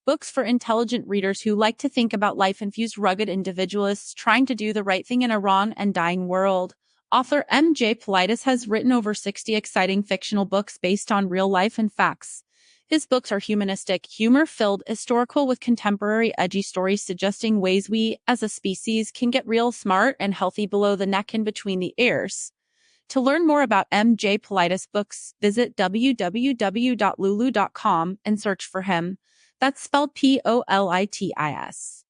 books for intelligent readers who like to think about life-infused rugged individualists trying to do the right thing in a wrong and dying world. Author M.J. Politis has written over 60 exciting fictional books based on real life and facts. His books are humanistic, humor-filled, historical with contemporary edgy stories suggesting ways we, as a species, can get real smart and healthy below the neck and between the ears. To learn more about M.J. Politis books, visit www.lulu.com and search for him. That's spelled Politis.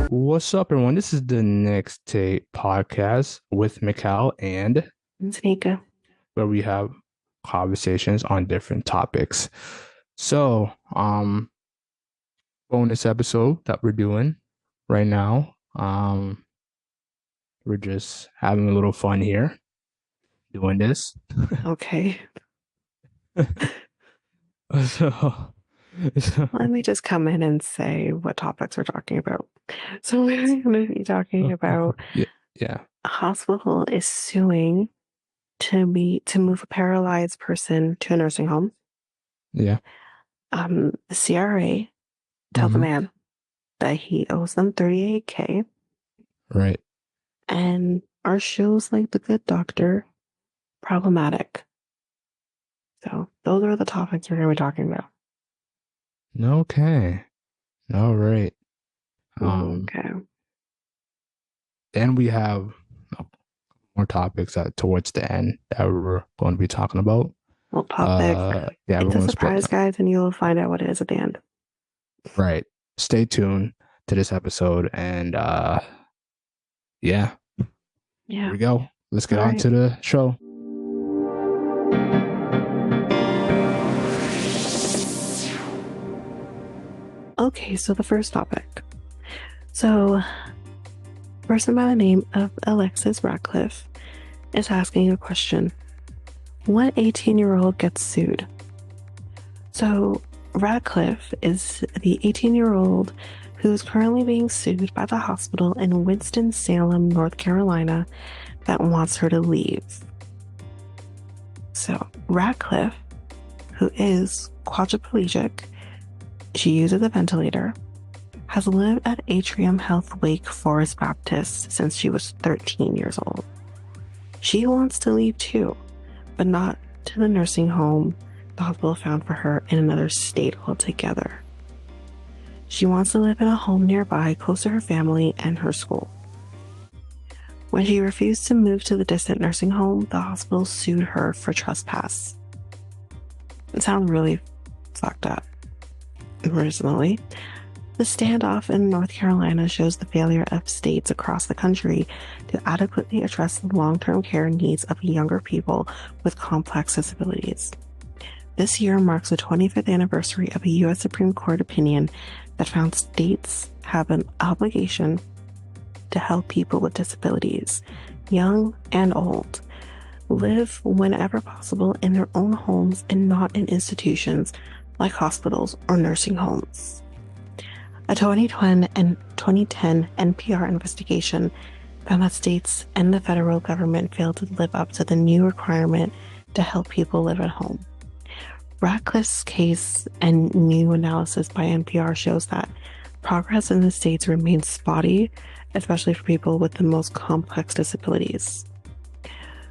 What's up, everyone? This is the Next Take podcast with Mikel and Tanyka, where we have conversations on different topics. So, bonus episode that we're doing right now. We're just having a little fun here doing this. Okay. So Let me just come in and say what topics we're talking about. So we're going to be talking about yeah. A hospital is suing to move a paralyzed person to a nursing home. Yeah. The CRA tell the man that he owes them $38,000. Right. And our show's like The Good Doctor, problematic. So those are the topics we're going to be talking about. Okay. All right. Okay. Then we have more topics towards the end that we're going to be talking about. Well, topic. It's a surprise, guys, and you'll find out what it is at the end. Right. Stay tuned to this episode, and yeah. Here we go. Let's get on to the show. Okay, so the first topic. So, a person by the name of Alexis Ratcliffe is asking a question. What 18-year-old gets sued? So, Ratcliffe is the 18-year-old who is currently being sued by the hospital in Winston-Salem, North Carolina, that wants her to leave. So, Ratcliffe, who is quadriplegic, she uses a ventilator, has lived at Atrium Health Wake Forest Baptist since she was 13 years old. She wants to leave too, but not to the nursing home the hospital found for her in another state altogether. She wants to live in a home nearby, close to her family and her school. When she refused to move to the distant nursing home, the hospital sued her for trespass. It sounds really fucked up. Personally, the standoff in North Carolina shows the failure of states across the country to adequately address the long-term care needs of younger people with complex disabilities. This year marks the 25th anniversary of a U.S. Supreme Court opinion that found states have an obligation to help people with disabilities, young and old, live whenever possible in their own homes and not in institutions like hospitals or nursing homes. A 2010 NPR investigation found that states and the federal government failed to live up to the new requirement to help people live at home. Ratcliffe's case and new analysis by NPR shows that progress in the states remains spotty, especially for people with the most complex disabilities.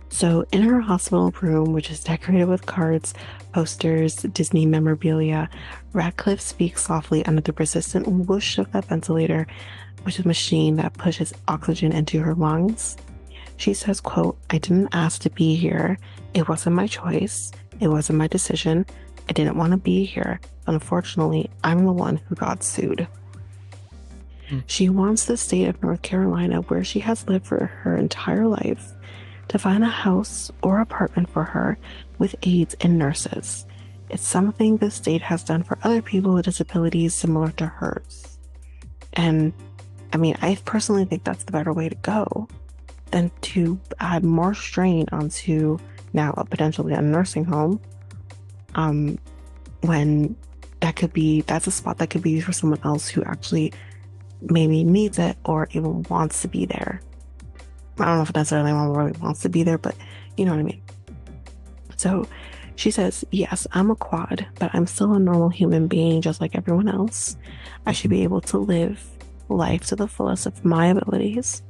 So in her hospital room, which is decorated with cards, posters, Disney memorabilia, Ratcliffe speaks softly under the persistent whoosh of that ventilator, which is a machine that pushes oxygen into her lungs. She says, quote, "I didn't ask to be here. It wasn't my choice. It wasn't my decision. I didn't want to be here. Unfortunately, I'm the one who got sued." She wants the state of North Carolina, where she has lived for her entire life, to find a house or apartment for her with aides and nurses. It's something the state has done for other people with disabilities similar to hers. And I mean, I personally think that's the better way to go than to add more strain onto now potentially a nursing home when that's a spot that could be used for someone else who actually maybe needs it or even wants to be there. I don't know if necessarily anyone really wants to be there, but you know what I mean. So she says, yes, I'm a quad, but I'm still a normal human being just like everyone else. I should be able to live life to the fullest of my abilities.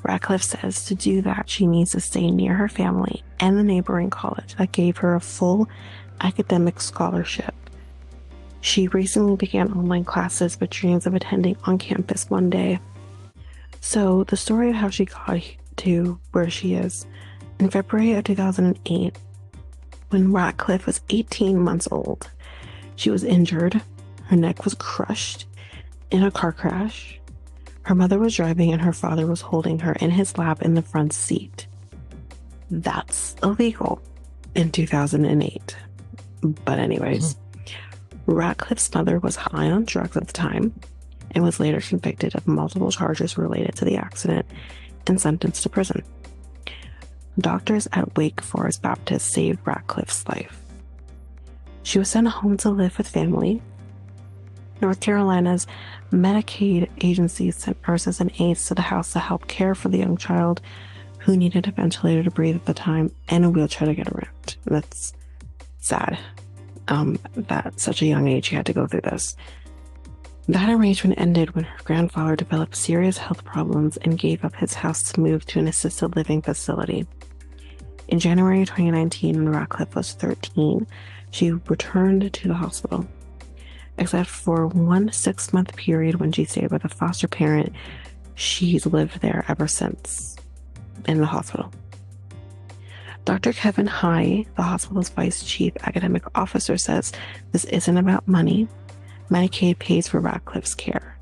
Ratcliffe says to do that, she needs to stay near her family and the neighboring college that gave her a full academic scholarship. She recently began online classes with dreams of attending on campus one day. So the story of how she got to where she is. In February of 2008, when Ratcliffe was 18 months old, she was injured. Her neck was crushed in a car crash. Her mother was driving and her father was holding her in his lap in the front seat. That's illegal in 2008. But anyways, Ratcliffe's mother was high on drugs at the time and was later convicted of multiple charges related to the accident and sentenced to prison. Doctors at Wake Forest Baptist saved Ratcliffe's life. She was sent home to live with family. North Carolina's Medicaid agencies sent nurses and aides to the house to help care for the young child who needed a ventilator to breathe at the time and a wheelchair to get around. That's sad. That at such a young age she had to go through this. That arrangement ended when her grandfather developed serious health problems and gave up his house to move to an assisted living facility. In January 2019, when Ratcliffe was 13, she returned to the hospital. Except for one 6-month period when she stayed with a foster parent, she's lived there ever since, in the hospital. Dr. Kevin High, the hospital's vice chief academic officer, says this isn't about money. Medicaid pays for Ratcliffe's care.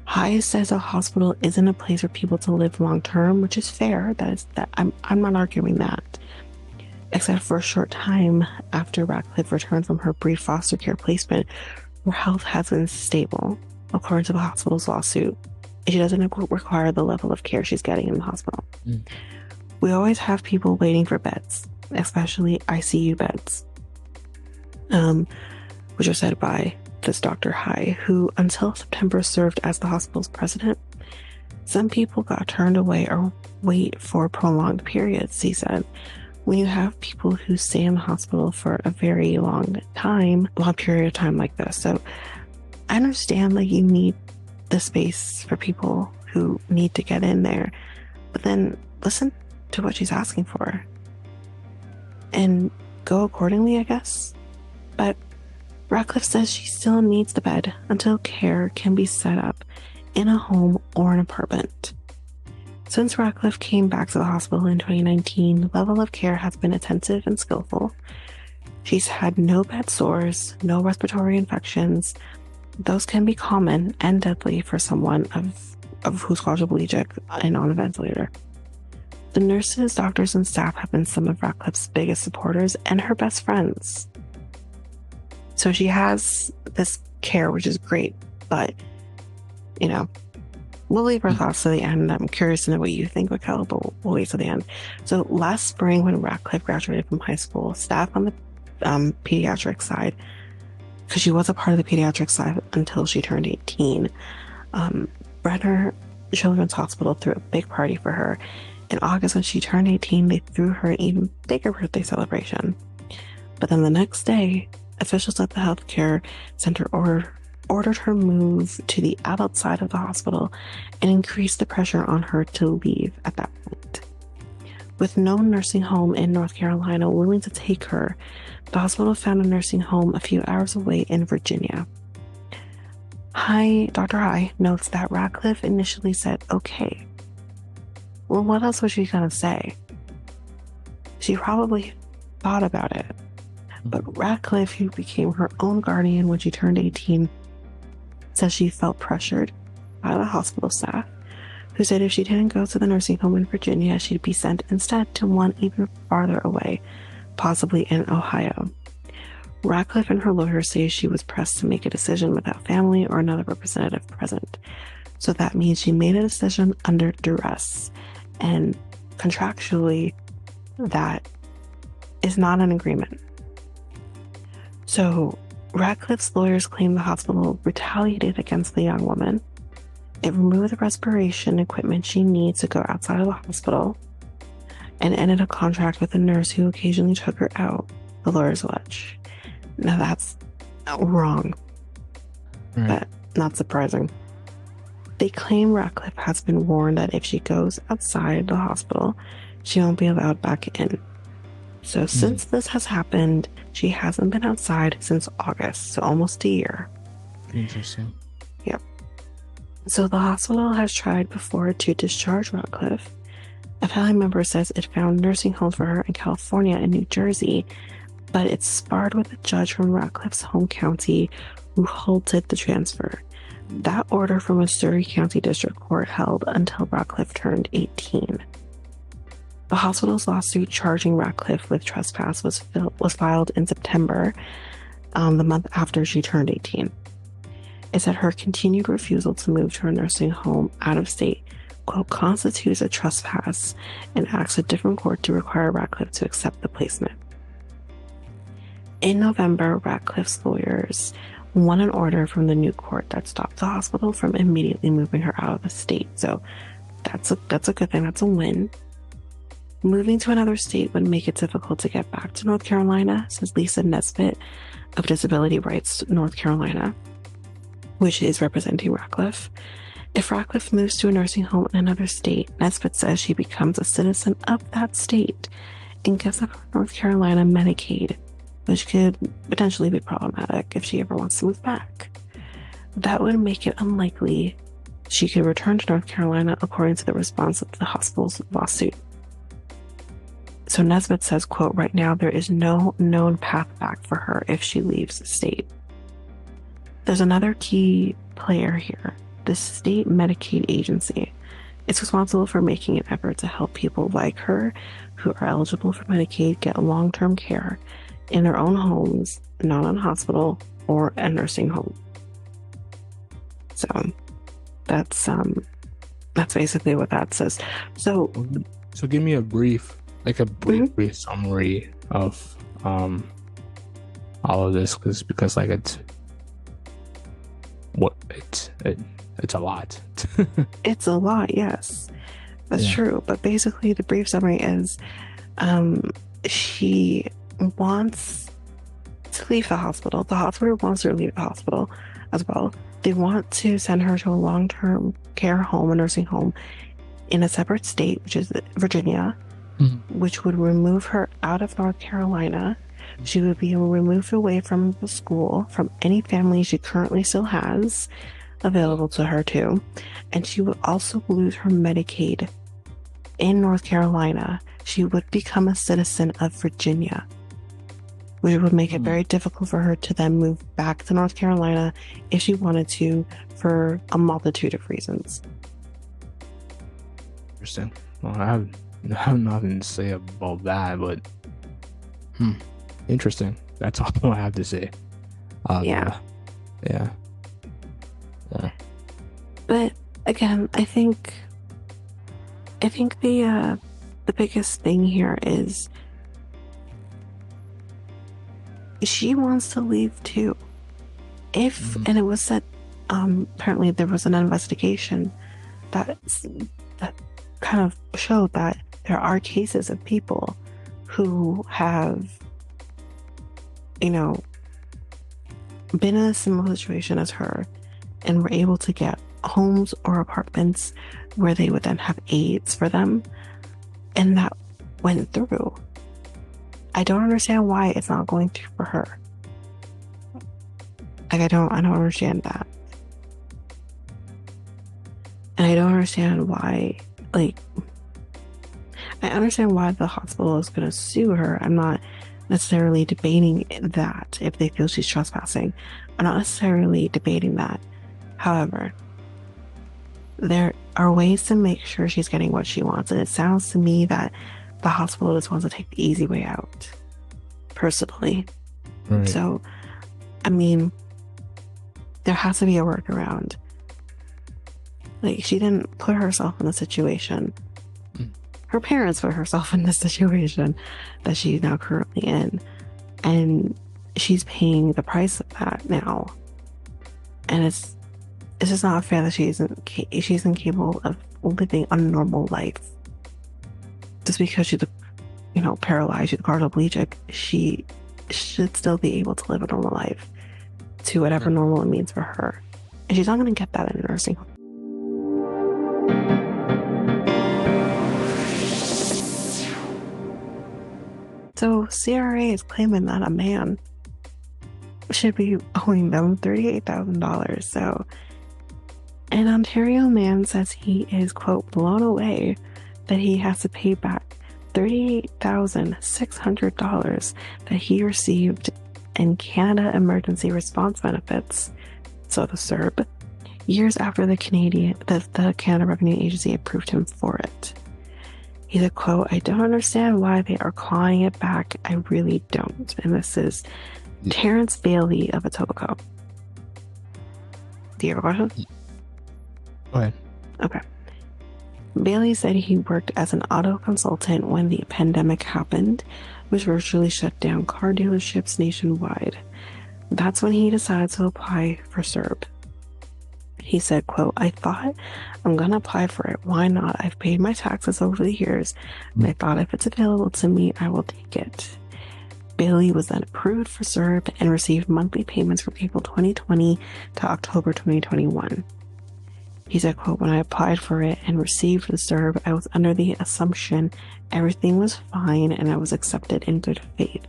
High says a hospital isn't a place for people to live long term, which is fair. I'm not arguing that. Except for a short time after Ratcliffe returned from her brief foster care placement, her health has been stable, according to the hospital's lawsuit. She doesn't require the level of care she's getting in the hospital. We always have people waiting for beds, especially ICU beds, which are said by this Dr. High, who until September served as the hospital's president. Some people got turned away or wait for prolonged periods, he said. When you have people who stay in the hospital for a very long period of time like this. So I understand that you need the space for people who need to get in there, but then listen to what she's asking for and go accordingly, I guess. But Ratcliffe says she still needs the bed until care can be set up in a home or an apartment. Since Ratcliffe came back to the hospital in 2019, the level of care has been attentive and skillful. She's had no bed sores, no respiratory infections. Those can be common and deadly for someone of who's quadriplegic and on a ventilator. The nurses, doctors, and staff have been some of Ratcliffe's biggest supporters and her best friends. So she has this care, which is great, but, you know, we'll leave our thoughts to the end. I'm curious to know what you think, Mikel, but we'll wait to the end. So last spring, when Ratcliffe graduated from high school, staff on the pediatric side, because she was a part of the pediatric side until she turned 18, Brenner Children's Hospital threw a big party for her. In August, when she turned 18, they threw her an even bigger birthday celebration. But then the next day, officials at the healthcare center ordered her move to the adult side of the hospital and increased the pressure on her to leave at that point. With no nursing home in North Carolina willing to take her, the hospital found a nursing home a few hours away in Virginia. Dr. High notes that Ratcliffe initially said, okay. Well, what else was she going to say? She probably thought about it. But Ratcliffe, who became her own guardian when she turned 18, says she felt pressured by the hospital staff, who said if she didn't go to the nursing home in Virginia, she'd be sent instead to one even farther away, possibly in Ohio. Ratcliffe and her lawyer say she was pressed to make a decision without family or another representative present. So that means she made a decision under duress. And contractually, that is not an agreement. So Ratcliffe's lawyers claim the hospital retaliated against the young woman. It removed the respiration equipment she needs to go outside of the hospital and ended a contract with a nurse who occasionally took her out, the lawyers allege. Now that's wrong, but not surprising. They claim Ratcliffe has been warned that if she goes outside the hospital, she won't be allowed back in. So since this has happened, she hasn't been outside since August, so almost a year. Interesting. Yep. So the hospital has tried before to discharge Ratcliffe. A family member says it found nursing homes for her in California and New Jersey, but it sparred with a judge from Ratcliffe's home county who halted the transfer. That order from a Surrey County District Court held until Ratcliffe turned 18. The hospital's lawsuit charging Ratcliffe with trespass was filed in September, the month after she turned 18. It said her continued refusal to move to a nursing home out of state, quote, constitutes a trespass, and asked a different court to require Ratcliffe to accept the placement. In November, Ratcliffe's lawyers won an order from the new court that stopped the hospital from immediately moving her out of the state. So that's a good thing. That's a win. Moving to another state would make it difficult to get back to North Carolina, says Lisa Nesbitt of Disability Rights North Carolina, which is representing Ratcliffe. If Ratcliffe moves to a nursing home in another state, Nesbitt says she becomes a citizen of that state and gives up her North Carolina Medicaid, which could potentially be problematic if she ever wants to move back. That would make it unlikely she could return to North Carolina, according to the response of the hospital's lawsuit. So Nesbitt says, quote, right now there is no known path back for her if she leaves the state. There's another key player here, the state Medicaid agency. It's responsible for making an effort to help people like her who are eligible for Medicaid get long-term care in their own homes, not in a hospital or a nursing home. So that's basically what that says. So give me a brief summary of all of this, because like it's a lot. It's a lot, yes, that's true. But basically the brief summary is she wants to leave the hospital. The hospital wants her to leave the hospital as well. They want to send her to a long-term care home, a nursing home in a separate state, which is Virginia, which would remove her out of North Carolina. She would be removed away from the school, from any family she currently still has available to her too. And she would also lose her Medicaid in North Carolina. She would become a citizen of Virginia, which would make it very difficult for her to then move back to North Carolina if she wanted to, for a multitude of reasons. Interesting. Well, I have nothing to say about that, but interesting. That's all I have to say. Yeah. But again, I think the biggest thing here is she wants to leave too. And it was said, apparently there was an investigation that kind of showed that there are cases of people who have, been in a similar situation as her and were able to get homes or apartments where they would then have aides for them, and that went through. I don't understand why it's not going through for her. Like, I don't understand that. And I don't understand why, I understand why the hospital is going to sue her. I'm not necessarily debating that if they feel she's trespassing. I'm not necessarily debating that. However, there are ways to make sure she's getting what she wants. And it sounds to me that the hospital just wants to take the easy way out, personally. Right. So, I mean, there has to be a workaround. She didn't put herself in the situation. Her parents put herself in the situation that she's now currently in. And she's paying the price of that now. And it's just not fair that she's incapable of living a normal life. Just because she's, paralyzed, she's quadriplegic, she should still be able to live a normal life to whatever normal it means for her. And she's not going to get that in a nursing home. So CRA is claiming that a man should be owing them $38,000. So an Ontario man says he is, quote, blown away that he has to pay back $38,600 that he received in Canada Emergency Response Benefits, so the CERB, years after the Canada Revenue Agency approved him for it. He said, quote, I don't understand why they are clawing it back. I really don't. And this is Terrence Bailey of Etobicoke. Do you have a question? Go ahead. Okay. Bailey said he worked as an auto consultant when the pandemic happened, which virtually shut down car dealerships nationwide. That's when he decided to apply for CERB. He said, quote, I thought I'm going to apply for it. Why not? I've paid my taxes over the years, and I thought if it's available to me, I will take it. Bailey was then approved for CERB and received monthly payments from April 2020 to October 2021. He said, quote, when I applied for it and received the CERB, I was under the assumption everything was fine and I was accepted in good faith.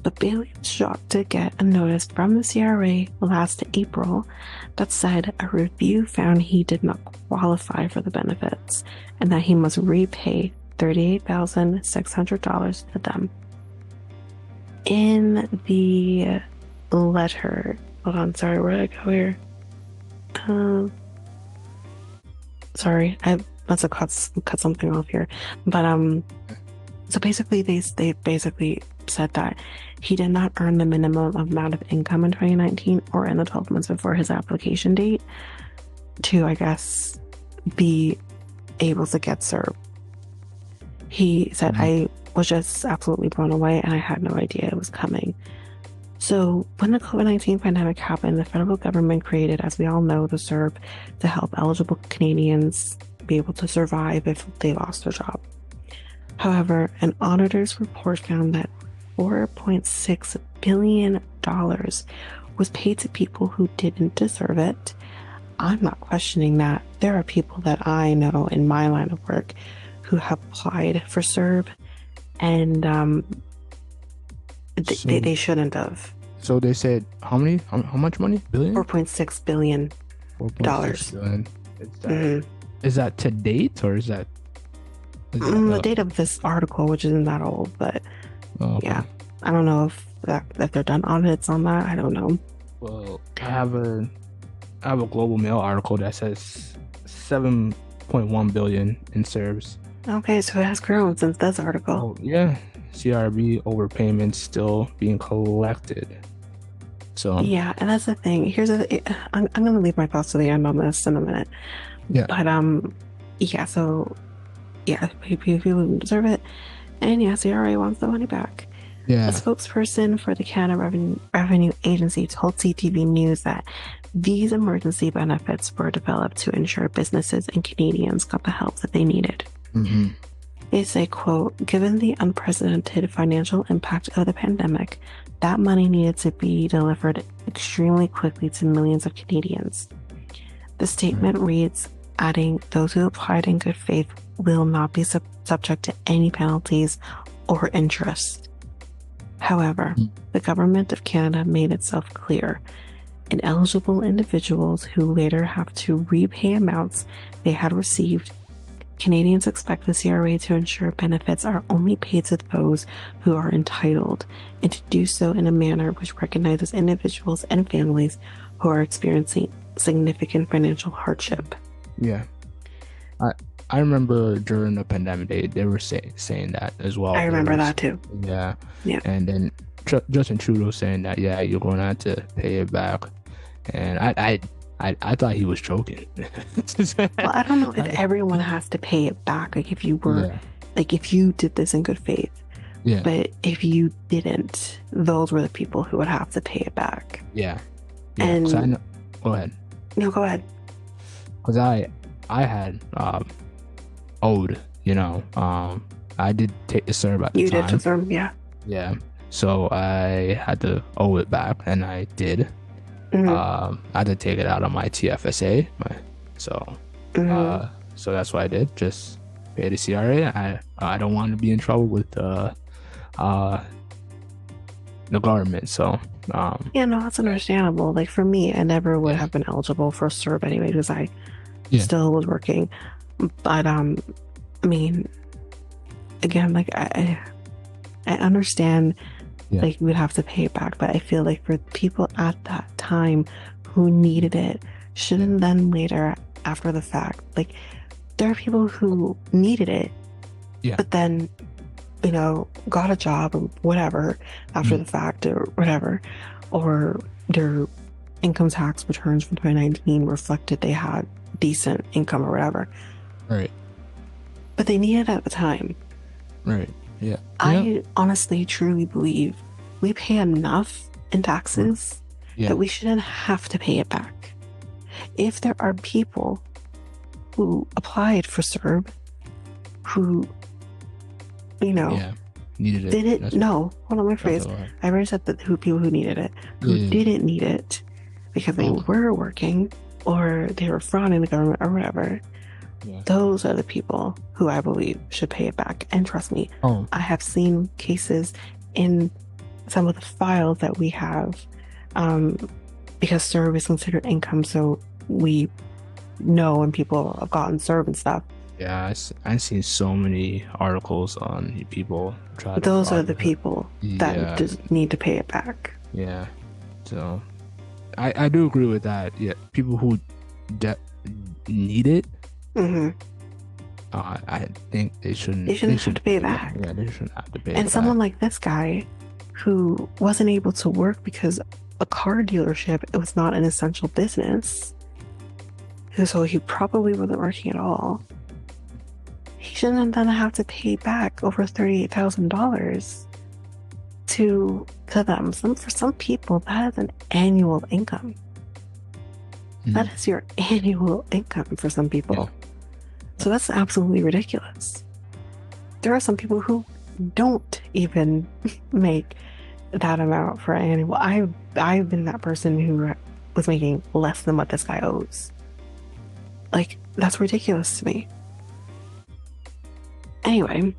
But Bailey was shocked to get a notice from the CRA last April that said a review found he did not qualify for the benefits and that he must repay $38,600 to them. In the letter, hold on, sorry, where did I go here? Sorry, I must have cut something off here. But so basically they basically said that he did not earn the minimum amount of income in 2019 or in the 12 months before his application date to, I guess, be able to get CERB. He said, I was just absolutely blown away and I had no idea it was coming. So when the COVID-19 pandemic happened, the federal government created, as we all know, the CERB to help eligible Canadians be able to survive if they lost their job. However, an auditor's report found that $4.6 billion was paid to people who didn't deserve it. I'm not questioning that. There are people that I know in my line of work who have applied for CERB and they shouldn't have. So they said how much money? Billion? $4.6 billion. $4.6 billion. Is that to date or is that the date of this article, which isn't that old, but yeah, I don't know if they're done audits on that. I don't know. Well, I have a Global Mail article that says 7.1 billion in CERBs. Okay, so it has grown since this article. Oh, yeah. CRB overpayments still being collected. So yeah, and that's the thing. I'm gonna leave my thoughts to the end on this in a minute. Yeah. But yeah. So yeah, people deserve it, and yeah, CRA wants the money back. Yeah. A spokesperson for the Canada Revenue Agency told CTV News that these emergency benefits were developed to ensure businesses and Canadians got the help that they needed. Mm-hmm. They say, quote, given the unprecedented financial impact of the pandemic, that money needed to be delivered extremely quickly to millions of Canadians. The statement reads, adding, those who applied in good faith will not be subject to any penalties or interest. However, the Government of Canada made itself clear. Ineligible individuals who later have to repay amounts they had received, Canadians expect the CRA to ensure benefits are only paid to those who are entitled, and to do so in a manner which recognizes individuals and families who are experiencing significant financial hardship. Yeah. I remember during the pandemic, they were saying that as well. I remember that too. Yeah. Yeah. And then Justin Trudeau saying that, yeah, you're going to have to pay it back. And I thought he was joking. Well, I don't know if everyone has to pay it back. Like if you were, like if you did this in good faith, Yeah. But if you didn't, those were the people who would have to pay it back. Yeah. And go ahead. No, go ahead. Because I had owed, I did take the CERB at the time. You did take CERB, yeah. Yeah. So I had to owe it back, and I did. I had to take it out of my TFSA. So that's what I did. Just pay the CRA. I don't want to be in trouble with the government. So yeah, no, that's understandable. Like for me, I never would have been eligible for CERB anyway because I still was working. But I mean, again, like I understand. Like we'd have to pay it back, but I feel like for people at that time who needed it, shouldn't then later after the fact, like there are people who needed it, but then got a job or whatever after the fact or whatever, or their income tax returns from 2019 reflected they had decent income or whatever, right? But they needed it at the time, right? Yeah. I honestly, truly believe we pay enough in taxes that we shouldn't have to pay it back. If there are people who applied for CERB who, needed it. Didn't, no, hold on, my phrase. I already said that people who needed it, who didn't need it because they were working or they were frauding the government or whatever. Those are the people who I believe should pay it back. And trust me, I have seen cases in some of the files that we have because CERB is considered income, so we know when people have gotten CERB and stuff. Yeah, I've seen so many articles on people try to. Those are the people that just need to pay it back. Yeah, so I do agree with that. Yeah, people who need it. I think they shouldn't have to pay it back. Yeah, they shouldn't have to pay it back. And someone like this guy who wasn't able to work because a car dealership, it was not an essential business, so he probably wasn't working at all. He shouldn't then have to pay back over $38,000 to them. For some people, that is an annual income. That is your annual income for some people. So that's absolutely ridiculous. There are some people who don't even make that amount for annual. I've been that person who was making less than what this guy owes. Like, that's ridiculous to me. Anyway,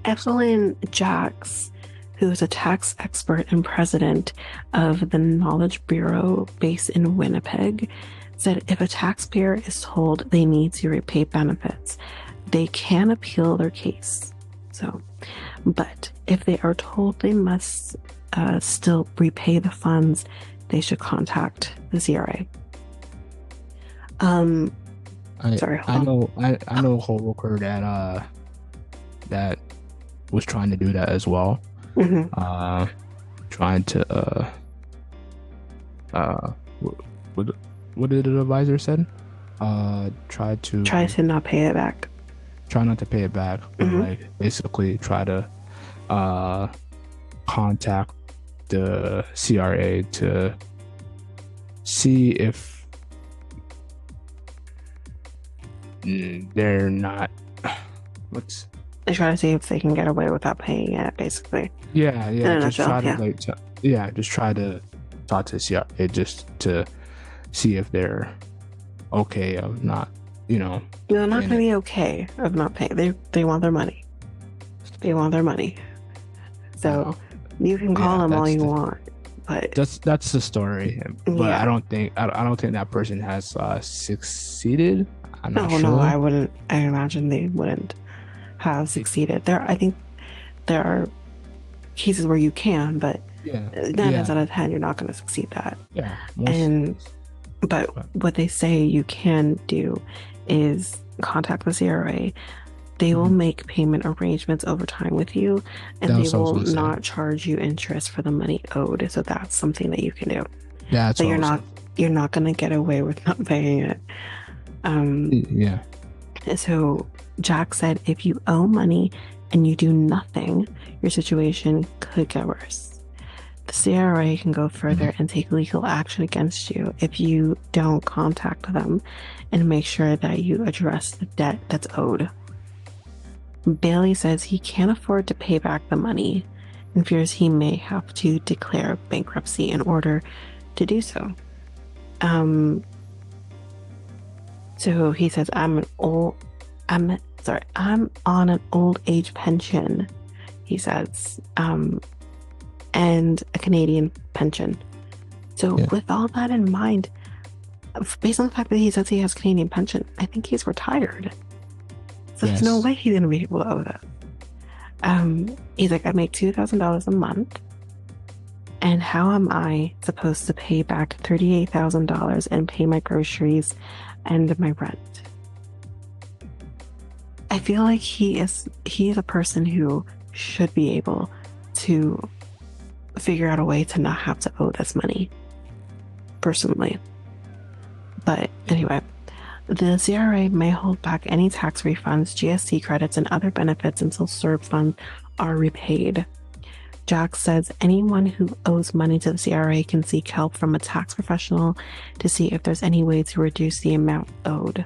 Evelyn Jacks, who is a tax expert and president of the Knowledge Bureau based in Winnipeg, said if a taxpayer is told they need to repay benefits, they can appeal their case. But if they are told they must still repay the funds, they should contact the CRA. I know a coworker that was trying to do that as well. Trying to what did the advisor said? Try to not pay it back. Try not to pay it back. Like basically try to contact the CRA to see if they're not they try to see if they can get away without paying it, basically. Just try to talk to CRA just to see if they're okay of not, they're not going to be okay of not paying. They want their money. They want their money. So you can call them all you want, but that's the story. But I don't think that person has succeeded. I'm not sure. No, I wouldn't. I imagine they wouldn't have succeeded. I think there are cases where you can, but 9 times out of 10, you're not going to succeed that. But what they say you can do is contact the CRA. They will make payment arrangements over time with you, and they will not charge you interest for the money owed. So that's something that you can do. So you're not going to get away with not paying it. So Jack said, if you owe money and you do nothing, your situation could get worse. The CRA can go further and take legal action against you if you don't contact them and make sure that you address the debt that's owed. Bailey says he can't afford to pay back the money and fears he may have to declare bankruptcy in order to do so. So he says, I'm on an old age pension, he says, and a Canadian pension. So with all that in mind, based on the fact that he says he has a Canadian pension, I think he's retired. So there's no way he's going to be able to owe that. He's like, I make $2,000 a month. And how am I supposed to pay back $38,000 and pay my groceries and my rent? I feel like he is a person who should be able to figure out a way to not have to owe this money, personally. But anyway, the CRA may hold back any tax refunds, GST credits, and other benefits until CERB funds are repaid. Jack says anyone who owes money to the CRA can seek help from a tax professional to see if there's any way to reduce the amount owed.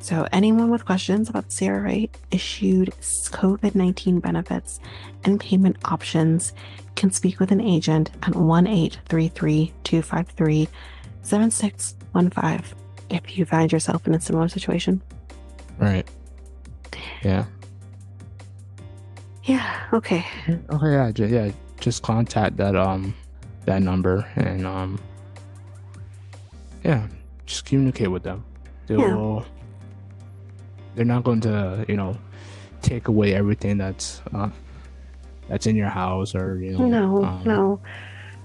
So anyone with questions about the CRA issued COVID-19 benefits and payment options can speak with an agent at 1-833-253-7615 if you find yourself in a similar situation. Right. Yeah. Yeah. Okay. Okay. Yeah. Just contact that number and just communicate with them. They're not going to take away everything that's in your house, or no,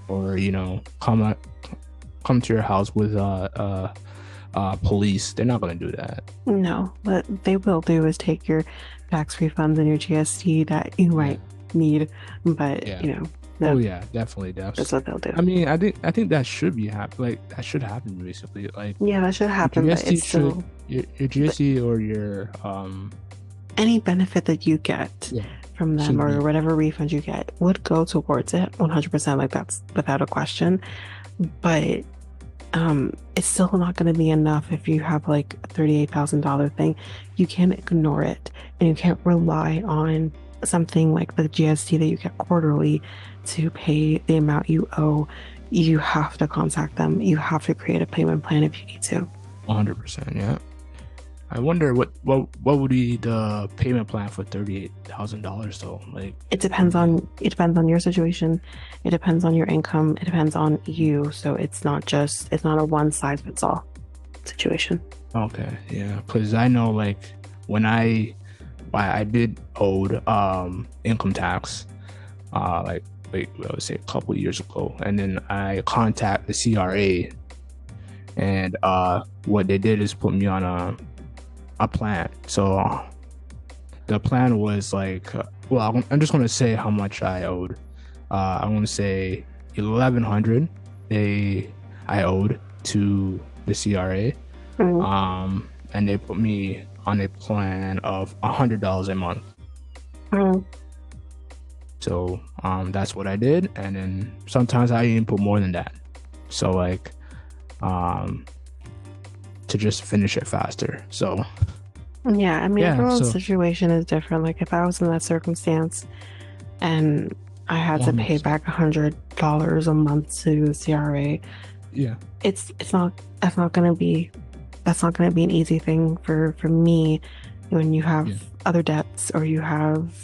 or come to your house with police. They're not going to do that. No, what they will do is take your tax refunds and your GST that you might need, but oh yeah, definitely that's what they'll do. I mean, I think that should be that should happen basically. Like, yeah, that should happen. Your GST but it's still your GST or your any benefit that you get from them or whatever refund you get would go towards it 100%. Like, that's without a question. But it's still not going to be enough if you have like a $38,000 thing. You can't ignore it, and you can't rely on something like the GST that you get quarterly to pay the amount you owe. You have to contact them. You have to create a payment plan if you need to. 100%. Yeah. I wonder what would be the payment plan for $38,000 though? Like, it depends on your situation. It depends on your income. It depends on you. So it's not a one size fits all situation. Okay, yeah, because I know like when I did owed income tax, I would say a couple of years ago, and then I contacted the CRA, and what they did is put me on a plan. So the plan was like, I'm just going to say how much I owed. I'm going to say $1,100 I owed to the CRA. Mm-hmm. And they put me on a plan of $100 a month. Mm-hmm. So that's what I did, and then sometimes I even put more than that. So like to just finish it faster. So yeah, I mean, everyone's situation is different. Like, if I was in that circumstance and I had to pay back $100 a month to the CRA, that's not gonna be an easy thing for me when you have other debts, or you have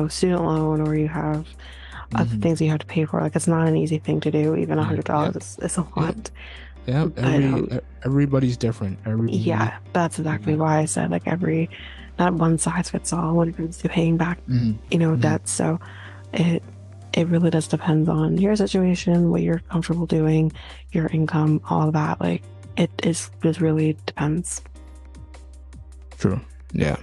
student loan, or you have other things you have to pay for. Like, it's not an easy thing to do. Even $100 is a lot. Yeah, everybody's different. That's exactly why I said like not one size fits all when it comes to paying back debts. So it really does depend on your situation, what you're comfortable doing, your income, all of that. Like, it just really depends. True. Yeah.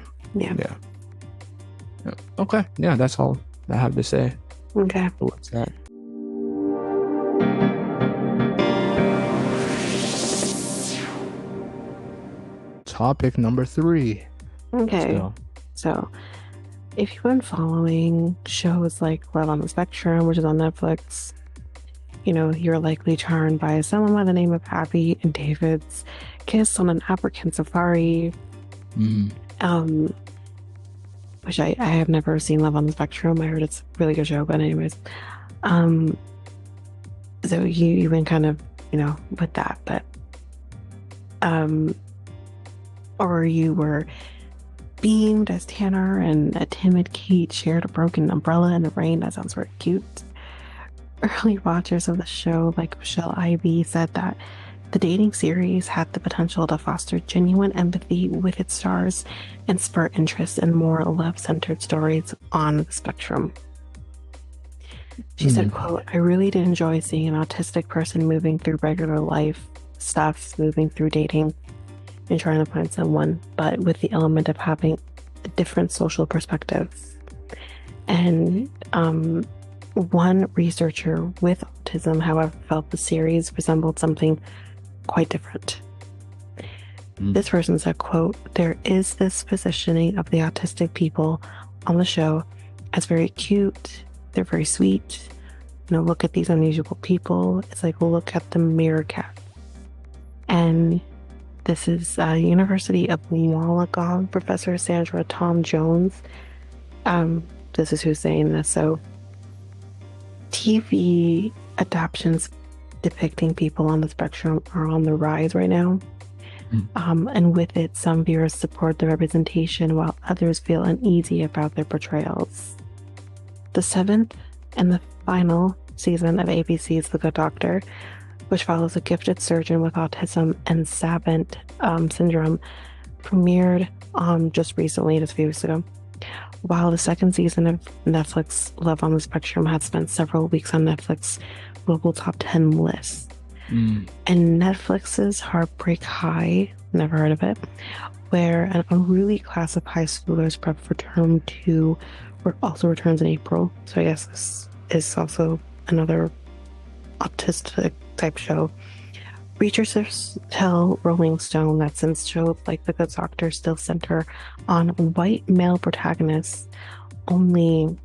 Okay. Yeah, that's all I have to say. Okay. What's that? Topic number 3. Okay. So if you've been following shows like Love on the Spectrum, which is on Netflix, you know, you're likely charmed by someone by the name of Abby and David's kiss on an African safari. Um, which I have never seen Love on the Spectrum. I heard it's a really good show, but anyways. So you went kind of, you know, with that, but or you were beamed as Tanner and a timid Kate shared a broken umbrella in the rain. That sounds very cute. Early watchers of the show, like Michelle Ivy, said that the dating series had the potential to foster genuine empathy with its stars and spur interest in more love-centered stories on the spectrum. She said, quote, I really did enjoy seeing an autistic person moving through regular life stuff, moving through dating and trying to find someone, but with the element of having a different social perspective. And one researcher with autism, however, felt the series resembled something quite different. This person said, quote, there is this positioning of the autistic people on the show as very cute. They're very sweet. You know, look at these unusual people. It's like, look at the meerkat. And this is University of Wollongong Professor Sandra Tom Jones. This is who's saying this. So TV adaptations depicting people on the spectrum are on the rise right now. And with it, some viewers support the representation while others feel uneasy about their portrayals. The 7th and the final season of ABC's The Good Doctor, which follows a gifted surgeon with autism and Savant syndrome, premiered just recently, just a few weeks ago. While the second season of Netflix Love on the Spectrum had spent several weeks on Netflix global top 10 lists. And Netflix's Heartbreak High, never heard of it, where an unruly class of high schoolers prep for term 2 also returns in April. So I guess this is also another autistic type show. Researchers tell Rolling Stone that since shows like The Good Doctor still center on white male protagonists, only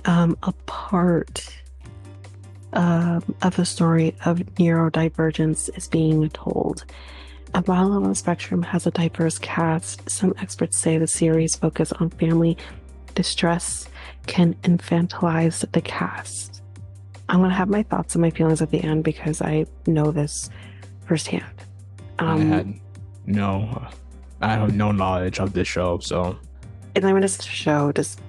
a part of the story of neurodivergence is being told. And while On the Spectrum has a diverse cast, some experts say the series' focus on family distress can infantilize the cast. I'm going to have my thoughts and my feelings at the end because I know this firsthand. I have no knowledge of this show, so. And I mean, this show just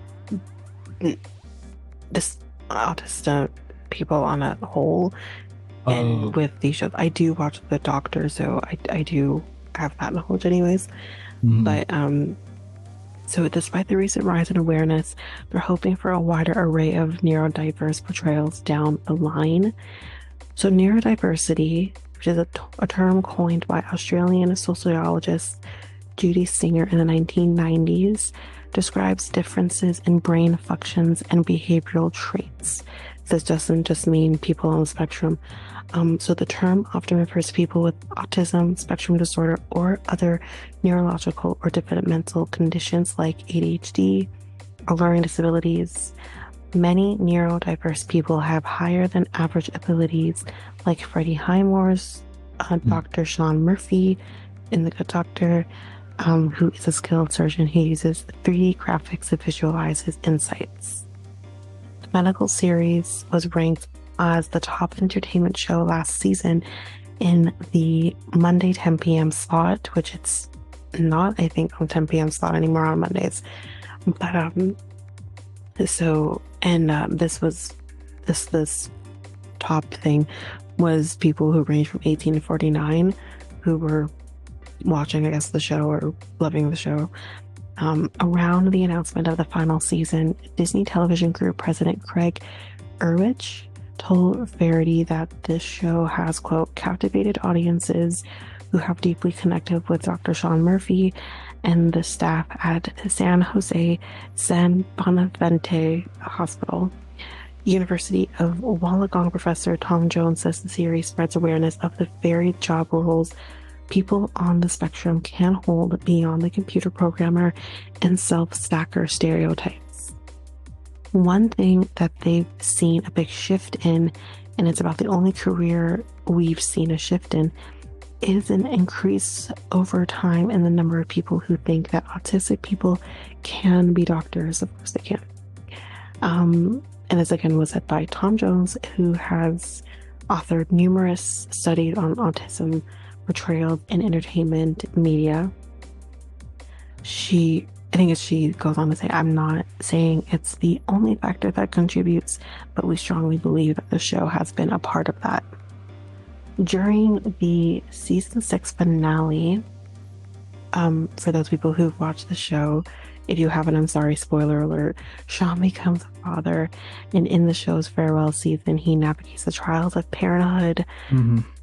autistic people on a whole, and with these shows, I do watch The Doctor, so I do have that knowledge, anyways. But so despite the recent rise in awareness, they're hoping for a wider array of neurodiverse portrayals down the line. So neurodiversity, which is a term coined by Australian sociologist Judy Singer in the 1990s, describes differences in brain functions and behavioral traits. This doesn't just mean people on the spectrum. So the term often refers to people with autism, spectrum disorder, or other neurological or developmental conditions like ADHD or learning disabilities. Many neurodiverse people have higher than average abilities, like Freddie Highmore's Dr. Sean Murphy in The Good Doctor, who is a skilled surgeon who uses 3D graphics to visualize his insights. The medical series was ranked as the top entertainment show last season in the Monday 10 p.m. slot, which it's not, I think, on 10 p.m. slot anymore on Mondays. But so, and this top thing was people who range from 18 to 49 who were watching, I guess, the show or loving the show. Around the announcement of the final season, Disney Television Group President Craig Erwich told Verity that this show has, quote, captivated audiences who have deeply connected with Dr. Sean Murphy and the staff at San Jose San Bonavente Hospital. University of Wollongong Professor Tom Jones says the series spreads awareness of the varied job roles people on the spectrum can hold beyond the computer programmer and self-stacker stereotypes. One thing that they've seen a big shift in, and it's about the only career we've seen a shift in, is an increase over time in the number of people who think that autistic people can be doctors. Of course they can. And this again was said by Tom Jones, who has authored numerous studies on autism portrayal in entertainment media. She goes on to say, I'm not saying it's the only factor that contributes, but we strongly believe that the show has been a part of that. During the season 6 finale, for those people who've watched the show, if you haven't, I'm sorry, spoiler alert, Sean becomes a father, and in the show's farewell season, he navigates the trials of parenthood,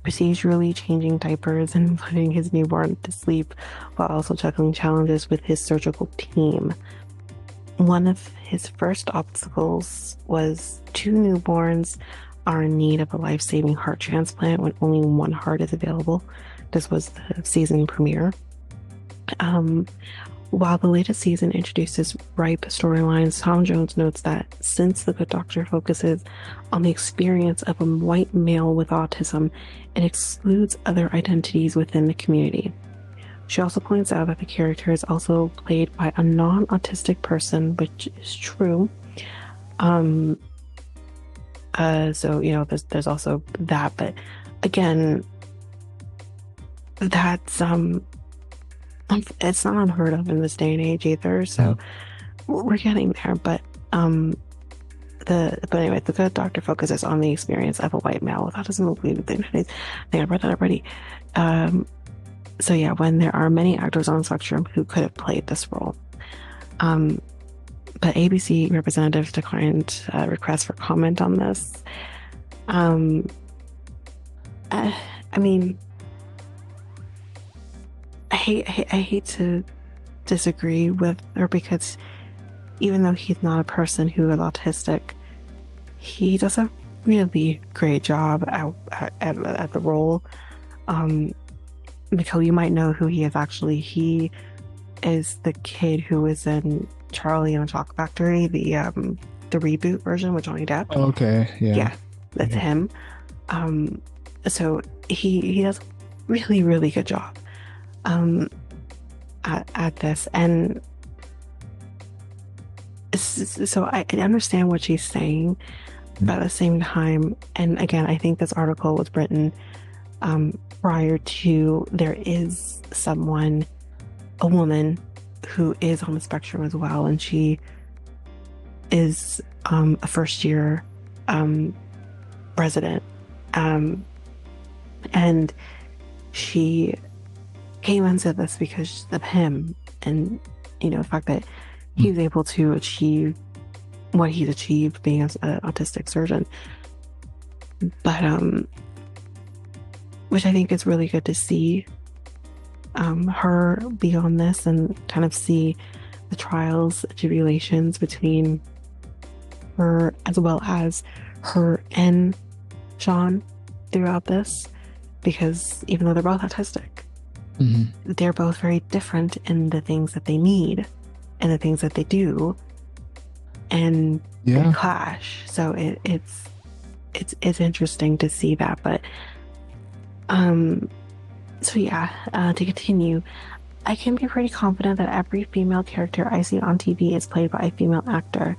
procedurally changing diapers and putting his newborn to sleep, while also juggling challenges with his surgical team. One of his first obstacles was 2 newborns are in need of a life-saving heart transplant when only one heart is available. This was the season premiere. While the latest season introduces ripe storylines, Tom Jones notes that since The Good Doctor focuses on the experience of a white male with autism, it excludes other identities within the community. She also points out that the character is also played by a non-autistic person, which is true. So, there's also that, but again, that's, it's not unheard of in this day and age either, so we're getting there. But anyway, The Good Doctor focuses on the experience of a white male with autism. I think I read that already. So yeah, when there are many actors on the spectrum who could have played this role. But ABC representatives declined requests for comment on this. I mean, I hate to disagree with her, because even though he's not a person who is autistic, he does a really great job at the role. Mikel, you might know who he is actually. He is the kid who was in Charlie and the Chocolate Factory, the reboot version with Johnny Depp. Oh, okay, yeah, that's him. So he does a really, really good job at this, and so I understand what she's saying, but at the same time, and again, I think this article was written prior to there is a woman who is on the spectrum as well, and she is a first-year resident, and she came into this because of him, and the fact that he was able to achieve what he's achieved being an autistic surgeon. But which I think is really good to see her be on this and kind of see the trials and tribulations between her, as well as her and Sean throughout this, because even though they're both autistic, they're both very different in the things that they need and the things that they do, and they clash. So it's interesting to see that. But so yeah, to continue, I can be pretty confident that every female character I see on TV is played by a female actor.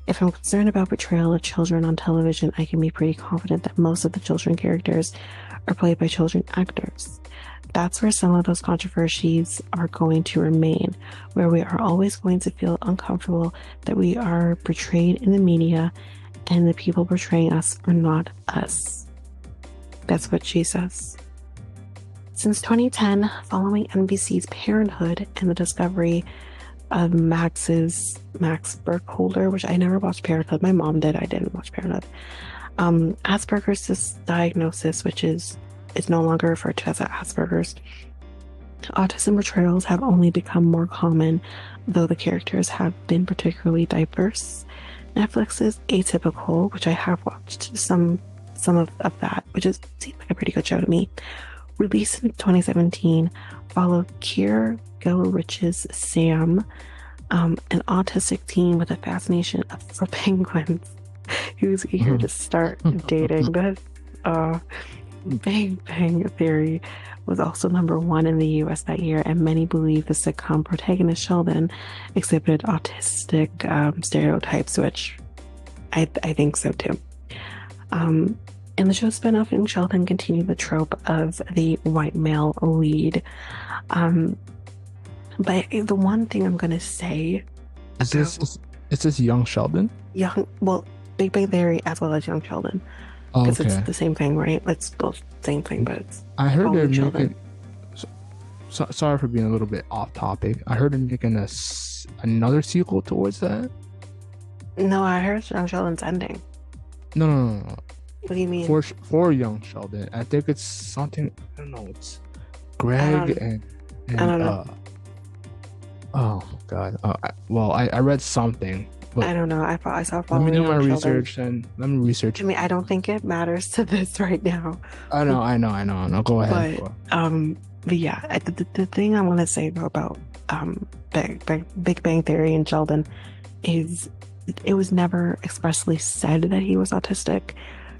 If I'm concerned about portrayal of children on television, I can be pretty confident that most of the children characters are played by children actors. That's where some of those controversies are going to remain, where we are always going to feel uncomfortable that we are portrayed in the media and the people portraying us are not us. That's what she says. Since 2010, following NBC's Parenthood and the discovery of Max Burkholder, which I never watched Parenthood. My mom did. I didn't watch Parenthood. Asperger's diagnosis, which is no longer referred to as Asperger's. Autism portrayals have only become more common, though the characters have been particularly diverse. Netflix's Atypical, which I have watched some of that, which seemed like a pretty good show to me, released in 2017, followed Kier Gilrich's Sam, an autistic teen with a fascination for penguins who's eager to start dating. Big Bang Theory was also #1 in the US that year, and many believe the sitcom protagonist Sheldon exhibited autistic stereotypes, which I think so too. In the show's spinoff, Young Sheldon continued the trope of the white male lead. But the one thing I'm gonna say is this Young Sheldon? Big Bang Theory as well as Young Sheldon. Because it's the same thing, right? It's both the same thing, but it's I heard they're making. Sorry for being a little bit off topic. I heard they're making another sequel towards that. No, I heard Young Sheldon's ending. No. What do you mean? For Young Sheldon, I think it's something. I don't know. It's Greg and I don't know. Oh God. I read something. But I don't know. I saw. Let me do my research and let me research. I mean, I don't think it matters to this right now. I know. Go ahead. But yeah, the thing I want to say though about Big Bang Theory and Sheldon is it was never expressly said that he was autistic.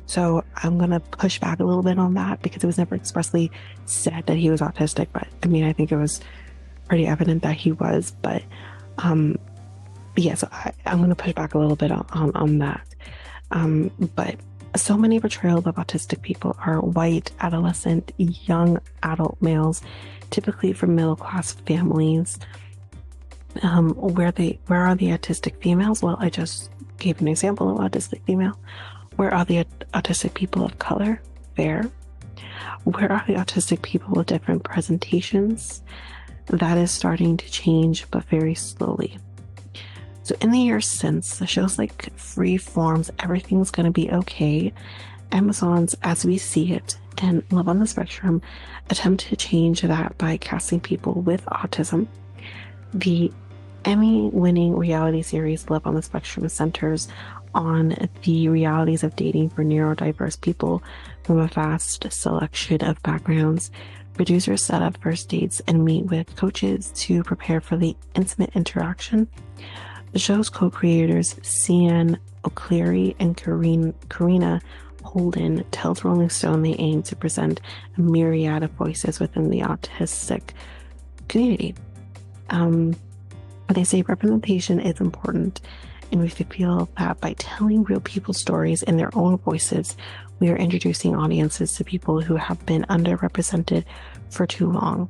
So I'm gonna push back a little bit on that because it was never expressly said that he was autistic. But I mean, I think it was pretty evident that he was. But yeah, so I'm going to push back a little bit on that. But so many portrayals of autistic people are white, adolescent, young adult males, typically from middle-class families. Where are the autistic females? Well, I just gave an example of autistic female. Where are the autistic people of color? Fair. Where are the autistic people with different presentations? That is starting to change, but very slowly. So in the years since, the shows like Freeform's Everything's Gonna Be Okay, Amazon's As We See It, and Love on the Spectrum attempt to change that by casting people with autism. The Emmy-winning reality series Love on the Spectrum centers on the realities of dating for neurodiverse people from a vast selection of backgrounds. Producers set up first dates and meet with coaches to prepare for the intimate interaction. The show's co-creators, Cian O'Cleary and Karina Holden, tells Rolling Stone they aim to present a myriad of voices within the autistic community. They say representation is important, and we feel that by telling real people's stories in their own voices, we are introducing audiences to people who have been underrepresented for too long.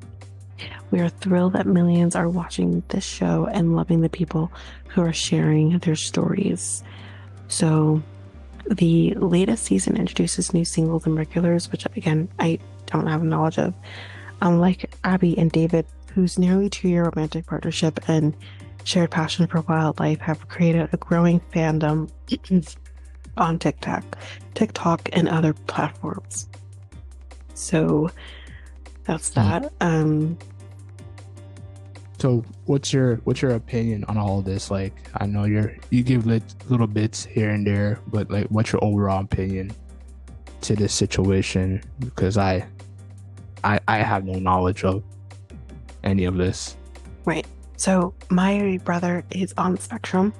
We are thrilled that millions are watching this show and loving the people who are sharing their stories. So the latest season introduces new singles and regulars, which again, I don't have knowledge of. Like Abby and David, whose nearly 2-year romantic partnership and shared passion for wildlife have created a growing fandom on TikTok and other platforms. So that's that. So what's your opinion on all of this? Like, I know you give little bits here and there, but like, what's your overall opinion to this situation? Because I have no knowledge of any of this. Right. So my brother is on the spectrum.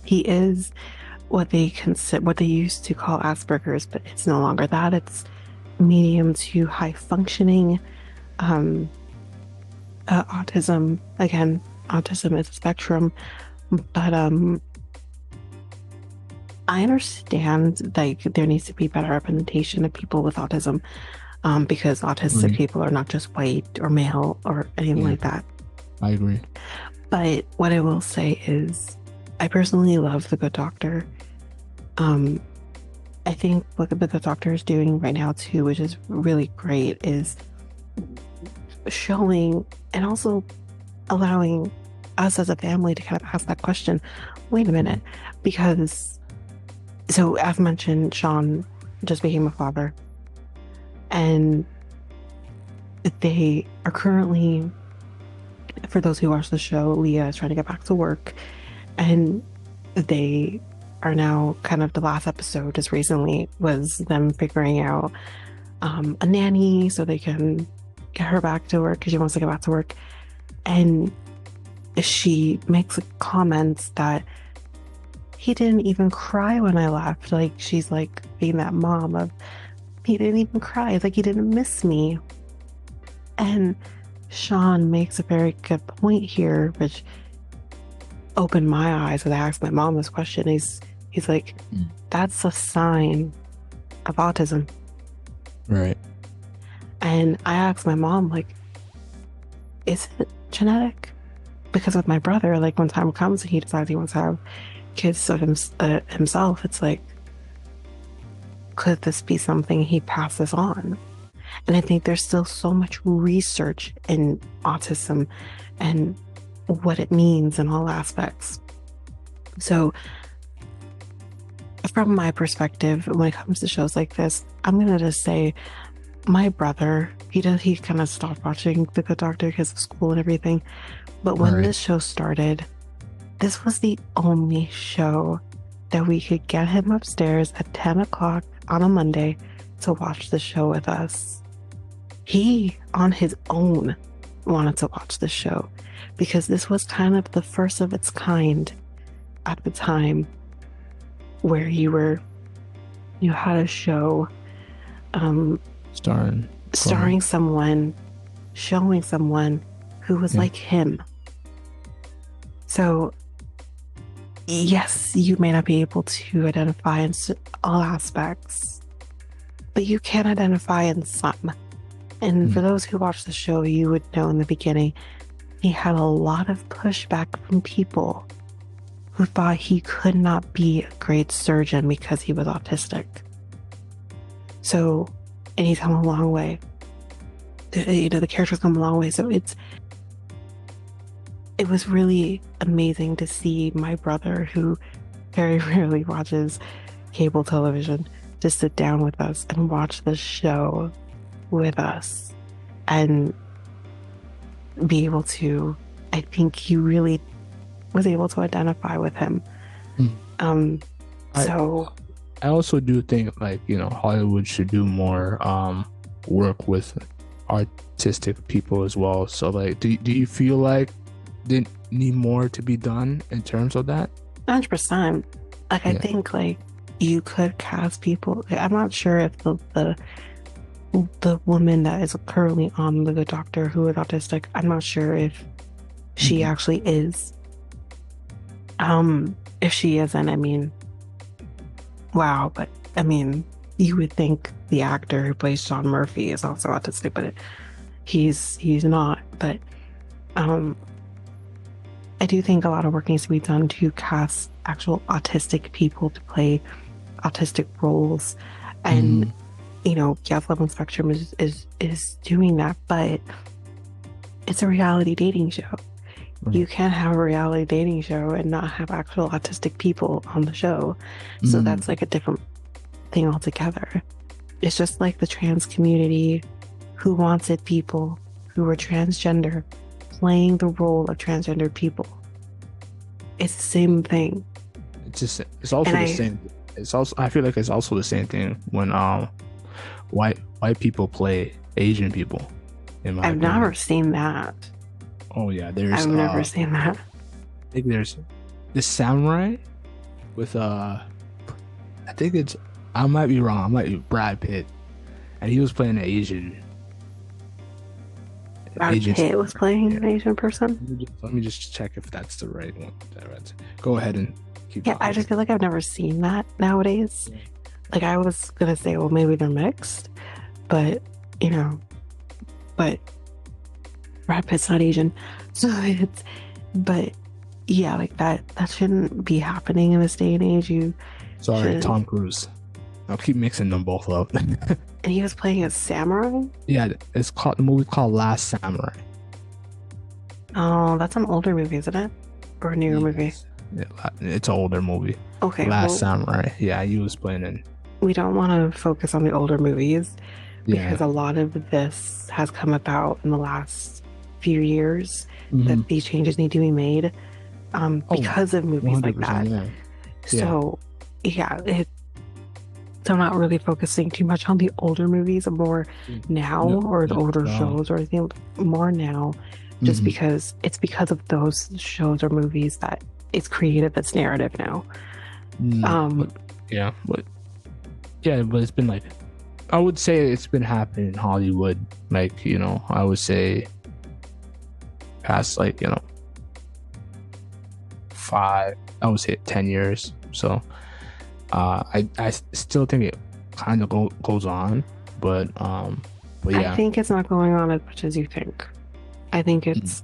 He is what they used to call Asperger's, but it's no longer that. It's medium to high functioning. Autism, again, autism is a spectrum, but I understand like there needs to be better representation of people with autism, because autistic people are not just white or male or anything like that. I agree. But what I will say is I personally love The Good Doctor. I think what The Good Doctor is doing right now too, which is really great, is showing and also allowing us as a family to kind of ask that question. Wait a minute, because so as mentioned, Sean just became a father, and they are currently, for those who watch the show, Leah is trying to get back to work, and they are now kind of, the last episode just recently was them figuring out a nanny so they can get her back to work because she wants to get back to work. And she makes comments that he didn't even cry when I left. Like, she's like being that mom of, he didn't even cry. It's like he didn't miss me. And Sean makes a very good point here, which opened my eyes when I asked my mom this question. He's like, that's a sign of autism. Right. And I asked my mom, like, is it genetic? Because with my brother, like, when time comes and he decides he wants to have kids of himself, it's like, could this be something he passes on? And I think there's still so much research in autism and what it means in all aspects. So from my perspective, when it comes to shows like this, I'm gonna just say my brother, he kind of stopped watching The Good Doctor because of school and everything. But when this show started, this was the only show that we could get him upstairs at 10 o'clock on a Monday to watch the show with us. He, on his own, wanted to watch the show because this was kind of the first of its kind at the time where you had a show starring someone, showing someone who was like him. So yes, you may not be able to identify in all aspects, but you can identify in some. And for those who watch the show, you would know in the beginning, he had a lot of pushback from people who thought he could not be a great surgeon because he was autistic. So, and he's come a long way. The character's come a long way. So it was really amazing to see my brother, who very rarely watches cable television, just sit down with us and watch the show with us and be able to, I think he really was able to identify with him. So I also do think, like, Hollywood should do more work with artistic people as well. So, like, do you feel like they need more to be done in terms of that? 100%. Like, I think, like, you could cast people. I'm not sure if the woman that is currently on The Good Doctor who is autistic, I'm not sure if she actually is. If she isn't, I mean, wow. But I mean, you would think the actor who plays John Murphy is also autistic, but he's not. But I do think a lot of work needs to be done to cast actual autistic people to play autistic roles. And yes, Love on Spectrum is doing that, but it's a reality dating show. You can't have a reality dating show and not have actual autistic people on the show. So that's like a different thing altogether. It's just like the trans community who wanted people who were transgender playing the role of transgender people. It's the same thing. It's also the same. It's also, I feel like it's also the same thing when white people play Asian people. I've never seen that. Oh yeah, I've never seen that. I think there's this samurai with I think it's, I might be wrong, I might be Brad Pitt, and he was playing an Asian. Brad Pitt was playing an Asian person? Let me just check if that's the right one. Go ahead and keep talking. I just feel like I've never seen that nowadays. Yeah. Like, I was gonna say, well, maybe they're mixed, but but Brad Pitt's not Asian, so but yeah, like that shouldn't be happening in this day and age. Tom Cruise. I'll keep mixing them both up. And he was playing a samurai? Yeah, the movie's called Last Samurai. Oh, that's an older movie, isn't it? Or a newer movie? Yeah, it's an older movie. Okay. Last Samurai. Yeah, he was playing in. We don't want to focus on the older movies because a lot of this has come about in the last few years that these changes need to be made because of movies like that. Yeah. So So I'm not really focusing too much on the older movies, more now, No, or the no, older no. shows, or anything more now, just because it's because of those shows or movies that it's creative, it's narrative now. But, yeah, but it's been like, I would say it's been happening in Hollywood, like, you know, I would say past, like, you know, 10 years. So I still think it kind of goes on, but yeah. I think it's not going on as much as you think. I think it's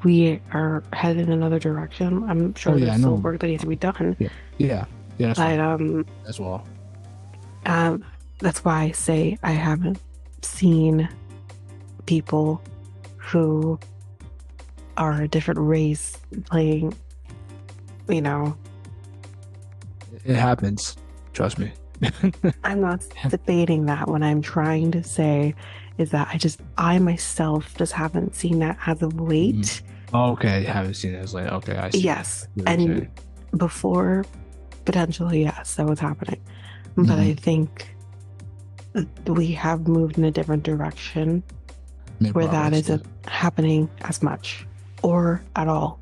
we are headed in another direction. I'm sure there's still work that needs to be done. Yeah, that's but as well. That's why I say I haven't seen people who are a different race playing, you know. It happens. Trust me. I'm not debating that. What I'm trying to say is that I myself just haven't seen that as of late. Okay, you haven't seen it as late. Okay, I see. Yes, and before, potentially, yes, that was happening. But I think we have moved in a different direction where that isn't happening as much or at all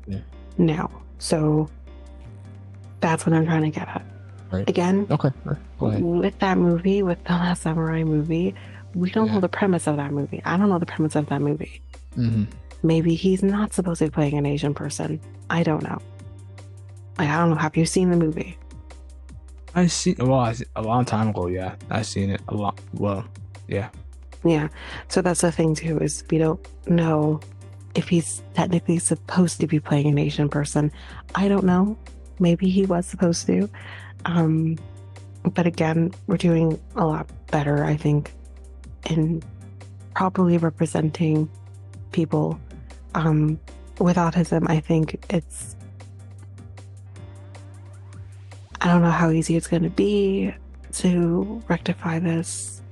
now. So that's what I'm trying to get at. Right. Again, okay. With that movie, with the Last Samurai movie, we don't know the premise of that movie. I don't know the premise of that movie. Maybe he's not supposed to be playing an Asian person. I don't know. Like, I don't know. Have you seen the movie? I see. Well, a long time ago. Yeah, I seen it a lot. Well, yeah. Yeah. So that's the thing too, is we don't know if he's technically supposed to be playing an Asian person. I don't know. Maybe he was supposed to. But again, we're doing a lot better, I think, in properly representing people with autism. I think I don't know how easy it's going to be to rectify this,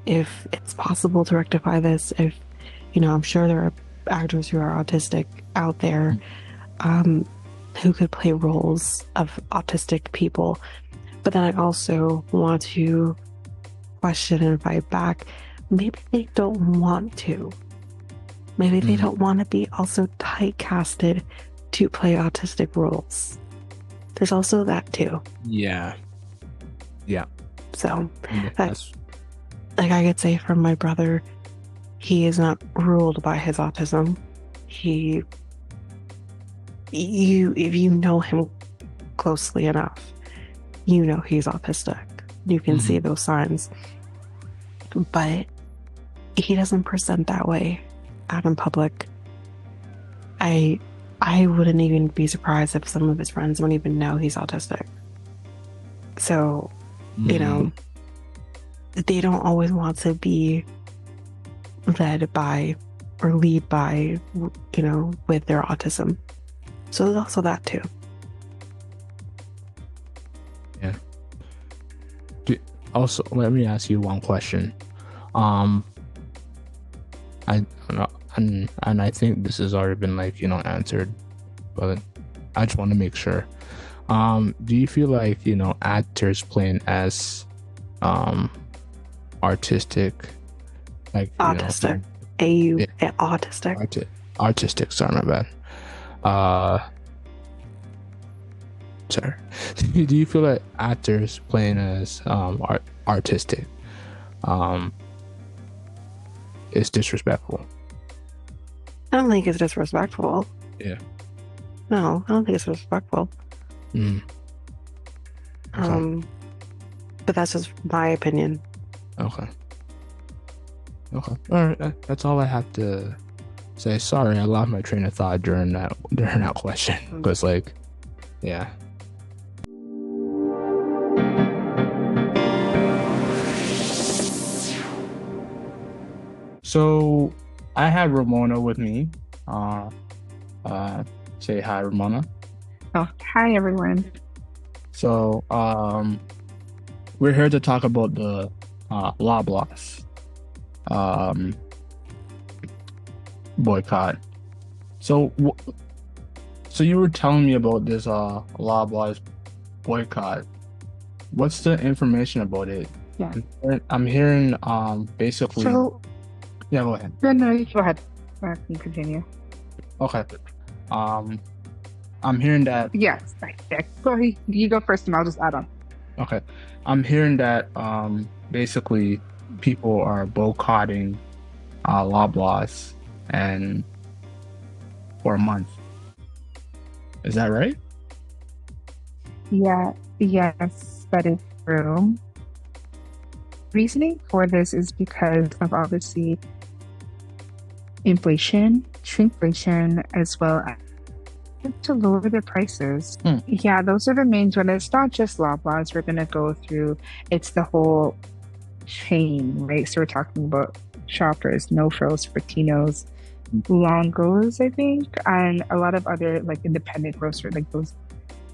if it's possible to rectify this, if, you know, I'm sure there are actors who are autistic out there who could play roles of autistic people. But then I also want to question and fight back. Maybe they don't want to. Maybe they don't want to be also typecasted to play autistic roles. There's also that too. Yeah. So, like I could say from my brother, he is not ruled by his autism. If you know him closely enough, you know he's autistic. You can see those signs. But he doesn't present that way out in public. I wouldn't even be surprised if some of his friends wouldn't even know he's autistic. So, you know, they don't always want to be led by or lead by, you know, with their autism. So there's also that too. Yeah. Also, let me ask you one question. And I think this has already been, like, you know, answered, but I just want to make sure. Do you feel like, you know, actors playing as artistic, like autistic, autistic, artistic? Sorry, my bad. Sorry. Do you feel like actors playing as artistic is disrespectful? I don't think it's disrespectful. Yeah. No, I don't think it's disrespectful. Okay. But that's just my opinion. Okay. All right. That's all I have to say. Sorry, I lost my train of thought during that question. Because, like, yeah. So I have Ramona with me. Say hi, Ramona. Oh, hi everyone. So we're here to talk about the Loblaws boycott. So you were telling me about this Loblaws boycott. What's the information about it? Yeah. I'm hearing basically. So, Yeah, go ahead. no, go ahead. I can continue. Okay. Um, I'm hearing that. Yes. Yeah. Go ahead. You go first, and I'll just add on. Okay, I'm hearing that basically people are boycotting Loblaws and for a month. Is that right? Yeah. Yes, that is true. Reasoning for this is because of obviously inflation, shrinkflation, as well as to lower the prices. Yeah, those are the main ones. It's not just Loblaws. We're gonna go through. It's the whole chain, right? So we're talking about Shoppers, No Frills, Fortinos, Longos, I think, and a lot of other like independent grocers, like those.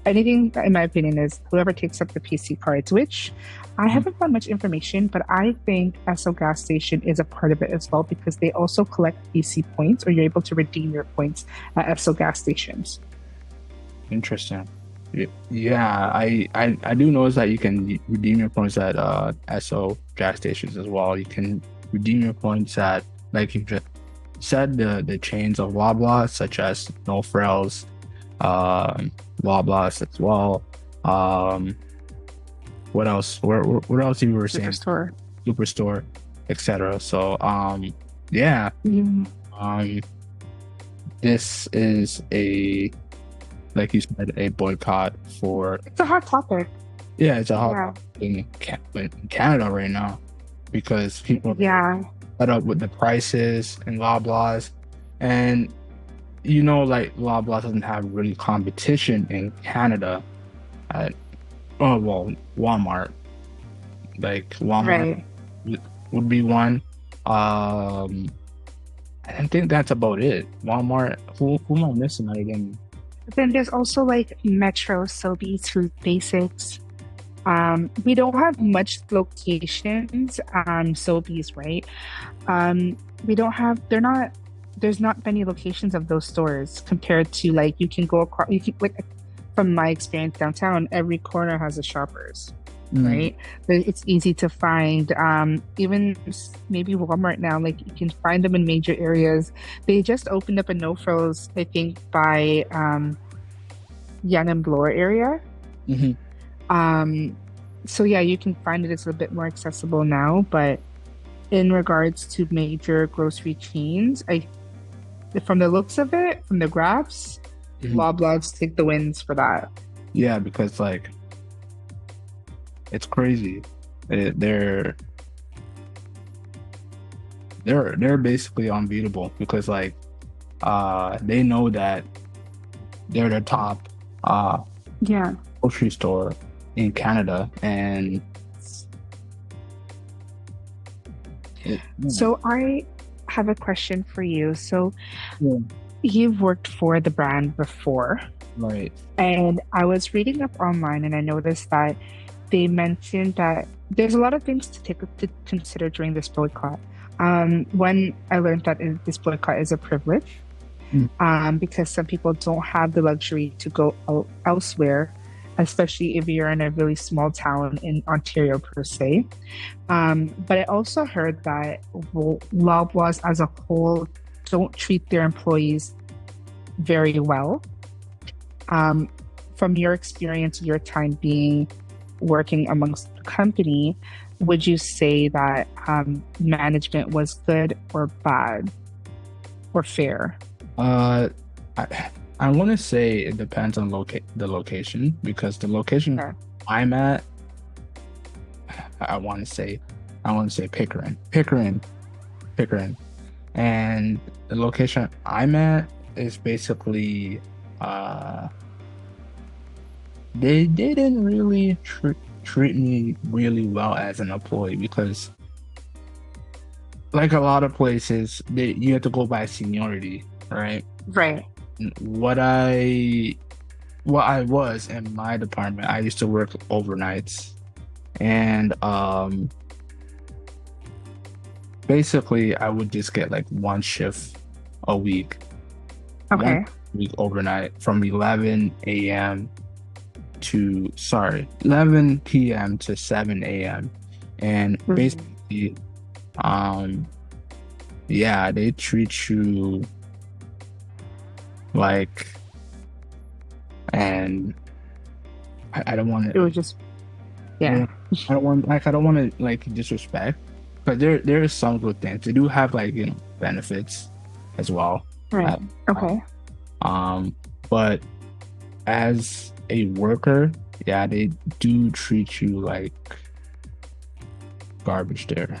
Anything, in my opinion, is whoever takes up the PC cards, which I haven't found much information, but I think Esso gas station is a part of it as well because they also collect PC points, or you're able to redeem your points at Esso gas stations. Interesting. Yeah, I do notice that you can redeem your points at Esso gas stations as well. You can redeem your points at, like you just said, the chains of Loblaws, such as No Frills, Loblaws as well. What else? What else you were saying? Superstore, etc. So yeah. This is a, like you said, a boycott for. It's a hot topic. Yeah, it's a hot topic in Canada right now because people are fed up with the prices in Loblaws, and like Loblaws doesn't have really competition in Canada at Walmart. Like Walmart would be one. I think that's about it. Walmart. Who am I missing out again? Then there's also like Metro, Sobeys, Food Basics. We don't have much locations on Sobeys, right? We don't have. There's not many locations of those stores compared to like you can go across. From my experience downtown, every corner has a Shoppers, right? It's easy to find. Even maybe Walmart now, like you can find them in major areas. They just opened up a No Frills, I think, by Young and Bloor area. So yeah, you can find it. It's a bit more accessible now, but in regards to major grocery chains, from the looks of it, from the graphs, Loblaws take the wins for that. Yeah, because like it's crazy. They're basically unbeatable because like they know that they're the top grocery store in Canada, and so I have a question for you. So you've worked for the brand before, right? And I was reading up online and I noticed that they mentioned that there's a lot of things to consider during this boycott. When I learned that this boycott is a privilege, because some people don't have the luxury to go elsewhere, especially if you're in a really small town in Ontario per se. But I also heard that Loblaws as a whole don't treat their employees very well. From your experience, your time being working amongst the company, would you say that management was good or bad or fair? I want to say it depends on the location, because the location I'm at, I want to say Pickering, and the location I'm at is basically they didn't really treat me really well as an employee, because like a lot of places, you have to go by seniority, right? What I was in my department, I used to work overnights, and basically I would just get like one shift a week. One week overnight from 11 p.m. to 7 a.m. And basically, yeah, they treat you like, and I don't want It to. was just, yeah. I don't want to like disrespect, but there is some good things. They do have like benefits as well. Right. Okay. But as a worker, yeah, they do treat you like garbage there.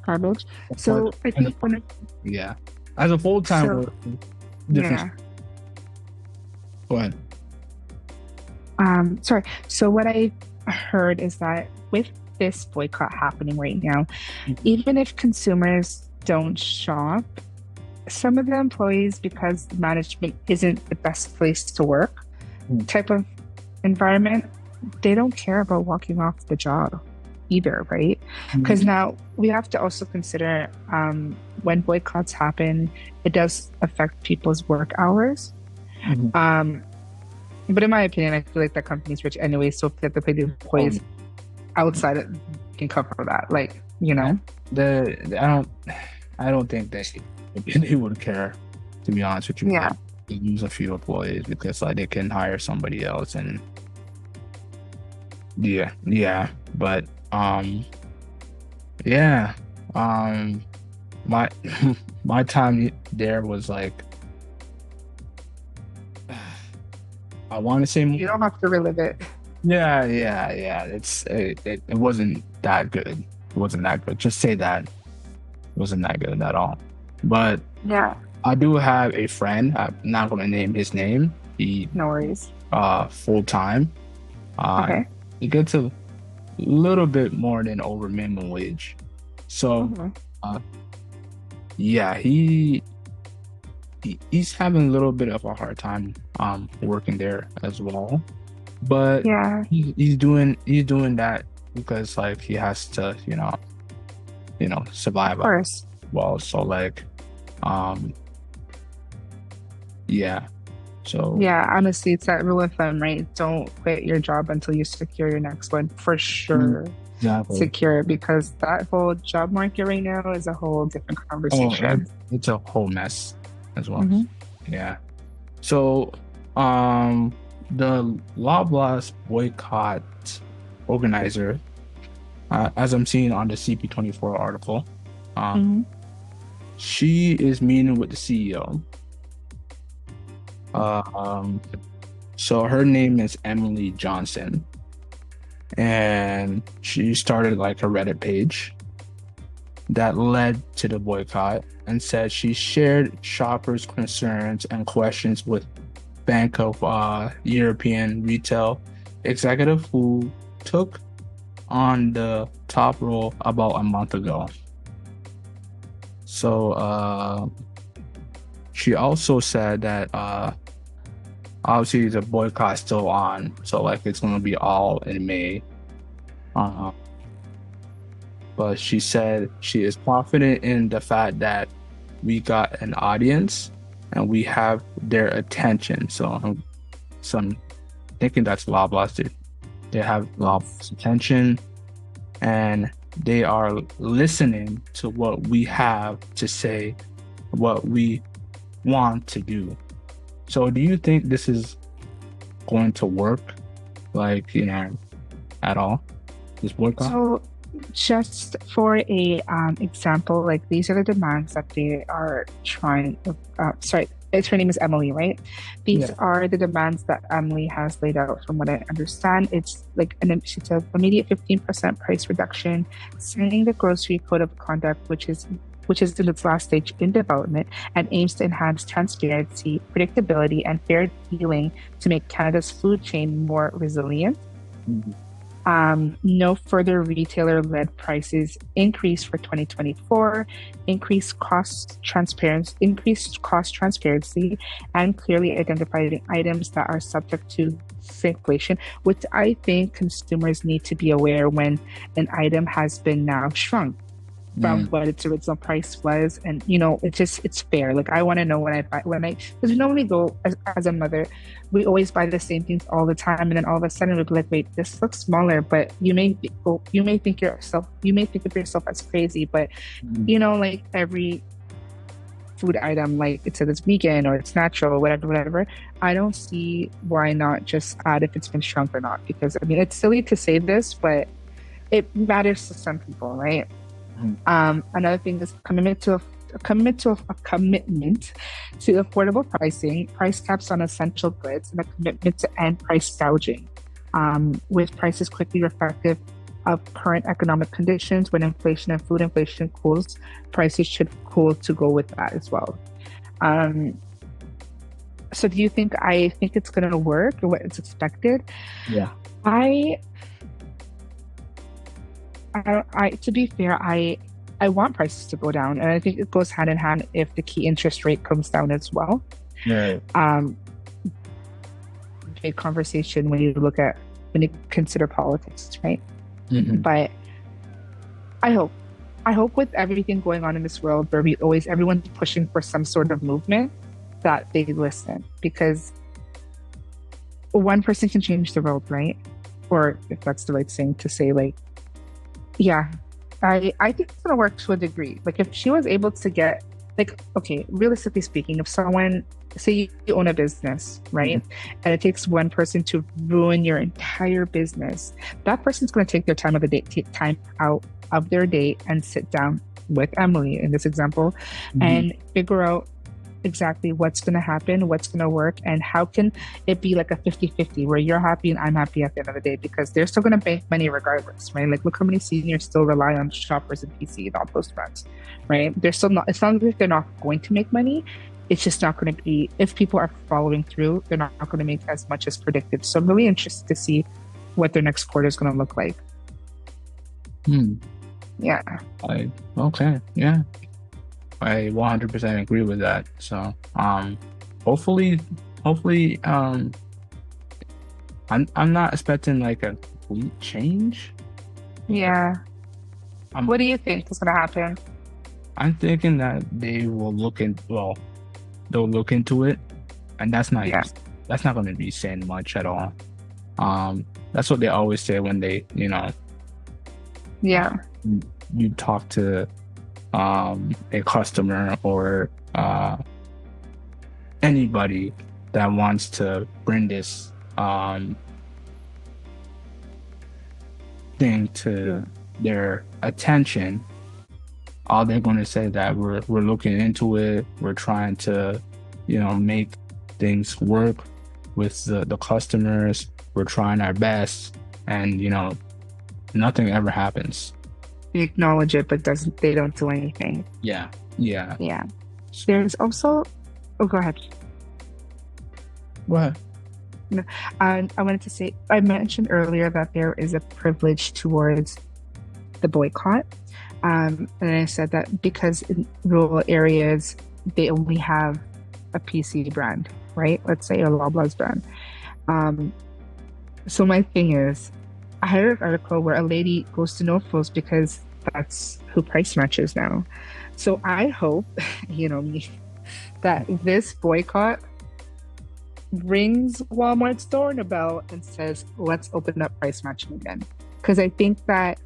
Garbage. So I think yeah, as a full-time worker, different. Yeah. Go ahead. Sorry. So what I heard is that with this boycott happening right now, even if consumers don't shop, some of the employees, because management isn't the best place to work type of environment, they don't care about walking off the job either, right? Because now we have to also consider when boycotts happen, it does affect people's work hours. But in my opinion, I feel like that company's rich anyway, so if they have to pay the employees outside it can cover that. Like, I don't think they would care, to be honest with you. Yeah. They use a few employees because like they can hire somebody else, and but my time there was like, I want to say more. You don't have to relive it. Yeah. It wasn't that good. It wasn't that good. Just say that. It wasn't that good at all. But yeah, I do have a friend. I'm not going to name his name. No worries. Full time. Okay. He gets a little bit more than over minimum wage. So, yeah, he's having a little bit of a hard time working there as well. But yeah, he's doing that because like he has to survive. Of course. Well, so like yeah. So yeah, honestly, it's that rule of thumb, right? Don't quit your job until you secure your next one for sure. Exactly. Secure, because that whole job market right now is a whole different conversation. It's a whole mess as well. Yeah. So the Loblaws Boycott organizer, as I'm seeing on the CP24 article, she is meeting with the CEO. So her name is Emily Johnson, and she started like a Reddit page that led to the boycott, and said she shared shoppers' concerns and questions with Bank of European retail executive who took on the top role about a month ago. So she also said that obviously the boycott is still on, so like it's going to be all in May. But she said she is confident in the fact that we got an audience and we have their attention. So I'm thinking that's Loblaws. They have Loblaws' attention, and they are listening to what we have to say, what we want to do. So do you think this is going to work, like, at all, this boycott? So just for a example, like these are the demands that they are trying, her name is Emily, right? These are the demands that Emily has laid out. From what I understand, it's like an initiative, immediate 15% price reduction, signing the grocery code of conduct, which is in its last stage in development, and aims to enhance transparency, predictability, and fair dealing to make Canada's food chain more resilient. No further retailer-led prices increase for 2024, increased cost transparency, and clearly identifying items that are subject to inflation, which I think consumers need to be aware when an item has been now shrunk. from what its original price was. And it's fair. Like, I want to know because we normally go as a mother, we always buy the same things all the time, and then all of a sudden we'll be like, wait, this looks smaller. But you may think of yourself as crazy, but like every food item, like it says it's vegan or it's natural or whatever, I don't see why not just add if it's been shrunk or not. Because I mean, it's silly to say this, but it matters to some people, right? Another thing is commitment to affordable pricing, price caps on essential goods, and a commitment to end price gouging, with prices quickly reflective of current economic conditions. When inflation and food inflation cools, prices should cool to go with that as well. So do you think it's going to work or what it's expected? Yeah. To be fair, I want prices to go down, and I think it goes hand in hand if the key interest rate comes down as well. Right. Big conversation when you consider politics, right? Mm-hmm. But I hope with everything going on in this world, where everyone's pushing for some sort of movement, that they listen, because one person can change the world, right? Or if that's the right thing to say, like, yeah, I think it's gonna work to a degree. Like, if she was able to get, like, okay, realistically speaking, if someone, say you own a business, right? And it takes one person to ruin your entire business, that person's going to take time out of their day and sit down with Emily in this example and figure out exactly what's going to happen, what's going to work, and how can it be like a 50-50 where you're happy and I'm happy at the end of the day, because they're still going to make money regardless, right? Like, look how many seniors still rely on Shoppers and PC and all those brands, right? They're still not, it's not like they're not going to make money. It's just not going to be, if people are following through, they're not going to make as much as predicted. So I'm really interested to see what their next quarter is going to look like. Yeah. Okay. Yeah. I 100% agree with that. So, hopefully, I'm not expecting like a complete change. Yeah. What do you think is going to happen? I'm thinking that they will they'll look into it, and that's not going to be saying much at all. That's what they always say when they, you talk to a customer or anybody that wants to bring this thing to their attention. All they're going to say that we're looking into it. We're trying to, make things work with the customers. We're trying our best, and nothing ever happens. They acknowledge it, but they don't do anything. Yeah. There's also, go ahead. What? No, I wanted to say, I mentioned earlier that there is a privilege towards the boycott. And I said that because in rural areas, they only have a PC brand, right? Let's say a Loblaws brand. So my thing is, I heard an article where a lady goes to No Frills because that's who price matches now. So I hope, that this boycott rings Walmart's doorbell and says, let's open up price matching again. Because I think that,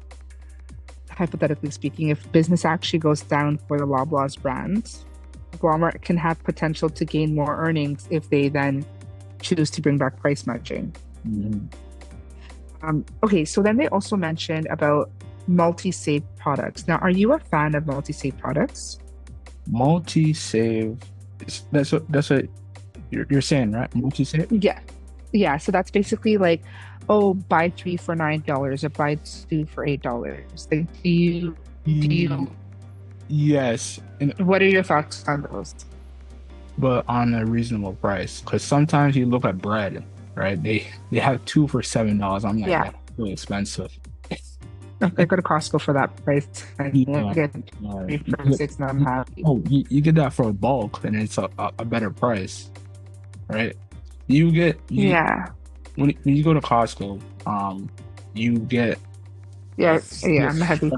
hypothetically speaking, if business actually goes down for the Loblaws brands, Walmart can have potential to gain more earnings if they then choose to bring back price matching. Okay, so then they also mentioned about multi-save products. Now, are you a fan of multi-save products? Multi-save, that's what you're saying, right? Multi-save? Yeah. So that's basically like, buy 3 for $9 or buy 2 for $8. Like, do you? Yes. What are your thoughts on those? But on a reasonable price, because sometimes you look at bread, right? They have 2 for $7. I'm like, that's really expensive. I go to Costco for that price and get 3 for 6, and I'm happy. You get that for a bulk, and it's a better price, right? When you go to Costco, you get I'm heavy.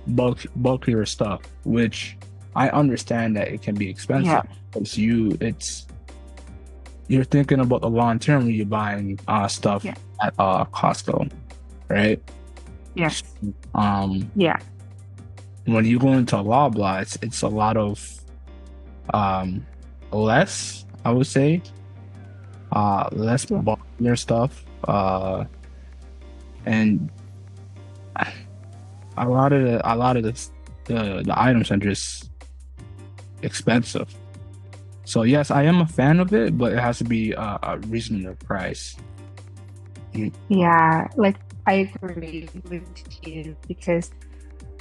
bulkier stuff, which I understand that it can be expensive. Yeah. Because you're thinking about the long term when you're buying stuff Yeah. at Costco, right? Yes. Um, Yeah. when you go into Loblaws, it's a lot of less, I would say, less Yeah. bulkier stuff, and a lot of the items are just expensive. So yes, I am a fan of it, but it has to be a reasonable price. Yeah, like I agree with you because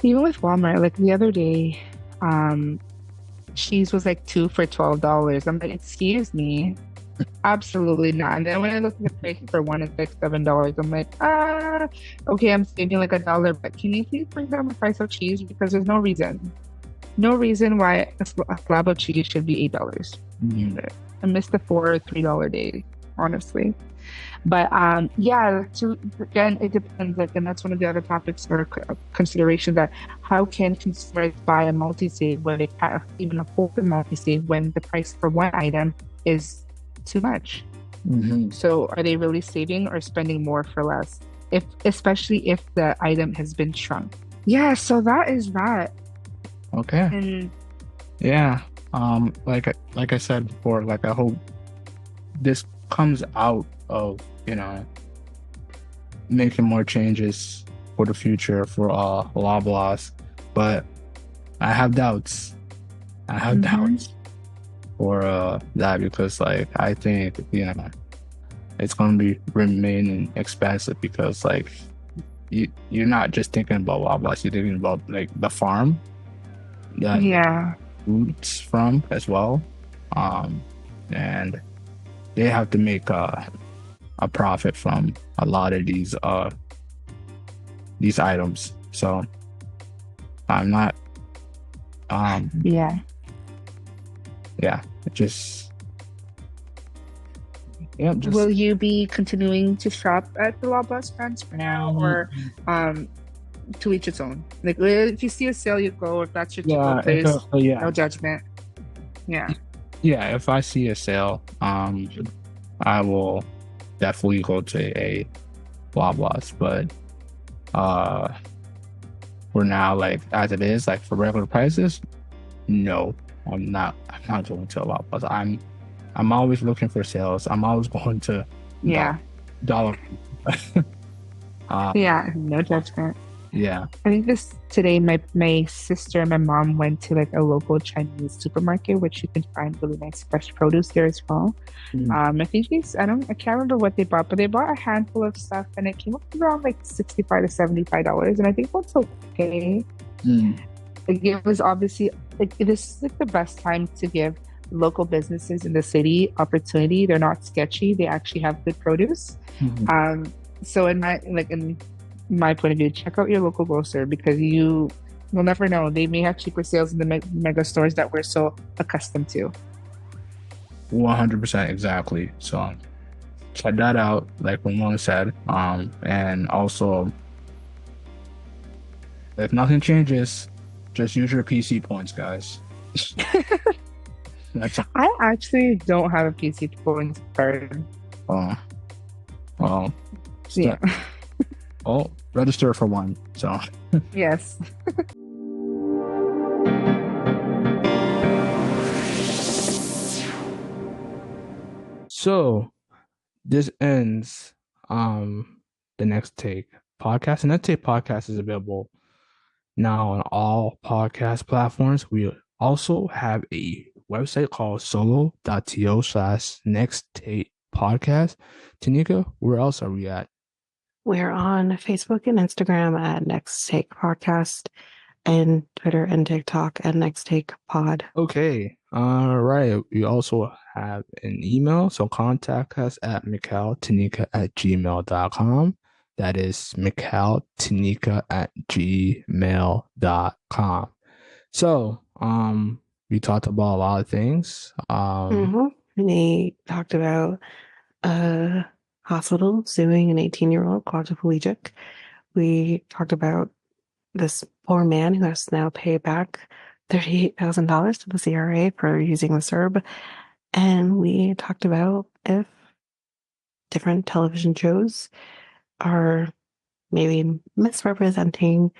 even with Walmart, like the other day, cheese was like two for $12. I'm like, excuse me, absolutely not. And then when I look at the price for one, it's like $7. I'm like, okay, I'm saving like $1, but can you please bring down the price of cheese because there's no reason why a slab of cheese should be $8. I missed the $4 or $3 day, honestly. But yeah, to again, it depends. Like, and that's one of the other topics or consideration that how can consumers buy a multi-save when they can't even afford the multi-save when the price for one item is too much? So are they really saving or spending more for less? If especially if the item has been shrunk. Yeah, so that is that. Okay. And Yeah. Like I said before, like I hope this comes out of, making more changes for the future for Loblaws, but I have doubts. I have doubts for that because like I think it's gonna be remaining expensive because like you're not just thinking about Loblaws, you're thinking about like the farm that yeah, roots from as well, and they have to make a profit from a lot of these items. So I'm not yeah. just Will you be continuing to shop at the Loblaws brands for now, or to each its own? Like if you see a sale, you go. If that's your to-go place, no judgment. Yeah. If I see a sale, I will definitely go to a Loblaws, but for now, like as it is, like for regular prices, no, I'm not going to a Loblaws. I'm always looking for sales. I'm always going to dollar. Yeah, no judgment. Yeah. I think today my sister and my mom went to like a local Chinese supermarket, which you can find really nice fresh produce there as well. I think I can't remember what they bought, but they bought a handful of stuff and it came up to around like $65 to $75. And I think that's okay. Like, it was obviously like it is like the best time to give local businesses in the city opportunity. They're not sketchy. They actually have good produce. So in my point of view, check out your local grocer because you will never know. They may have cheaper sales in the mega stores that we're so accustomed to. 100% exactly. So check that out, like Ramona said. And also, if nothing changes, just use your PC points, guys. I actually don't have a PC points card. Well, yeah. Oh, register for one. So yes. So this ends the Next Take podcast. And Next Take podcast is available now on all podcast platforms. We also have a website called solo.to/Next Take podcast. Tanyka, where else are we at? We're on Facebook and Instagram at Next Take Podcast and Twitter and TikTok at Next Take Pod. Okay. All right. We also have an email. So contact us at mikeltanyka@gmail.com. That is mikeltanyka@gmail.com. So, we talked about a lot of things. They talked about hospital suing an 18-year-old quadriplegic. We talked about this poor man who has to now pay back $38,000 to the CRA for using the CERB. And we talked about if different television shows are maybe misrepresenting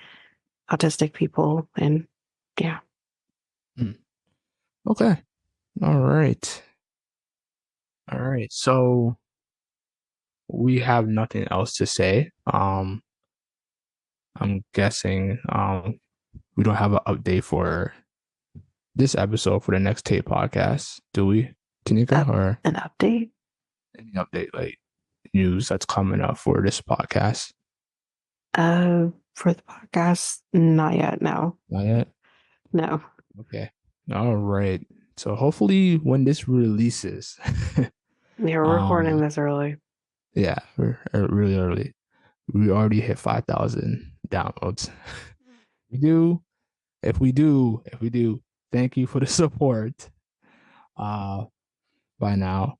autistic people. And yeah. Okay. All right. So we have nothing else to say. I'm guessing we don't have an update for this episode for the next tape podcast, do we, Tanyka? Or an update? Any update, like news that's coming up for this podcast? For the podcast, not yet. No. Not yet? No. Okay. All right. So hopefully when this releases, we're recording this early. Yeah, we're really early. We already hit 5,000 downloads. If we do, thank you for the support. By now.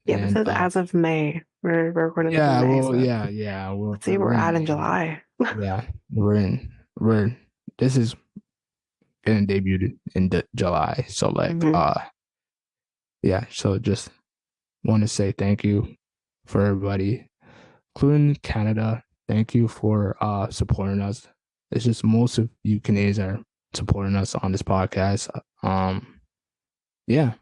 This is as of May. We're recording. Yeah, May, well, so. yeah. Let's see where we're at in July. Yeah, this is getting debuted in July. So like, yeah. So just want to say thank you for everybody, including Canada. Thank you for supporting us. It's just most of you Canadians are supporting us on this podcast. Yeah.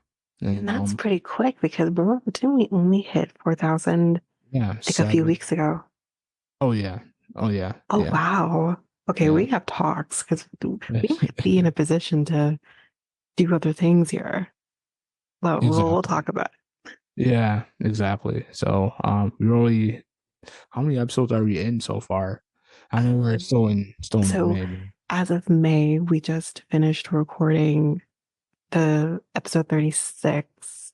And that's pretty quick because didn't we only hit 4,000 like a few weeks ago? Oh yeah. Oh wow. Okay, we have talks because we might be in a position to do other things here. Well, we'll talk about it. Yeah, exactly. So we're only, how many episodes are we in so far? I know we're still in May. As of May, we just finished recording the episode 36.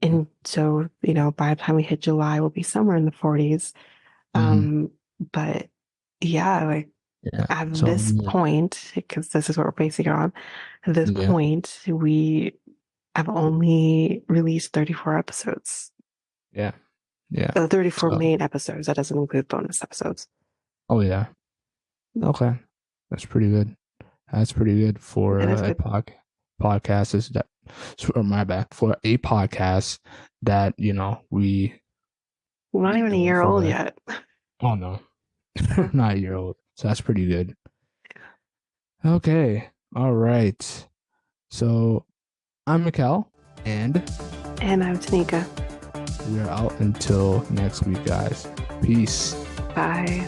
And so, by the time we hit July, we'll be somewhere in the 40s. But yeah, at this point, because this is what we're basing it on, at this point, we have only released 34 episodes. Yeah. 34 main episodes. That doesn't include bonus episodes. Oh, yeah. Okay. That's pretty good. For a podcast. Is that, my bad, for a podcast that, we're not even a year old yet. Oh, no. Not a year old. So that's pretty good. Okay. All right. So I'm Mikel and I'm Tanyka. We are out until next week, guys. Peace. Bye.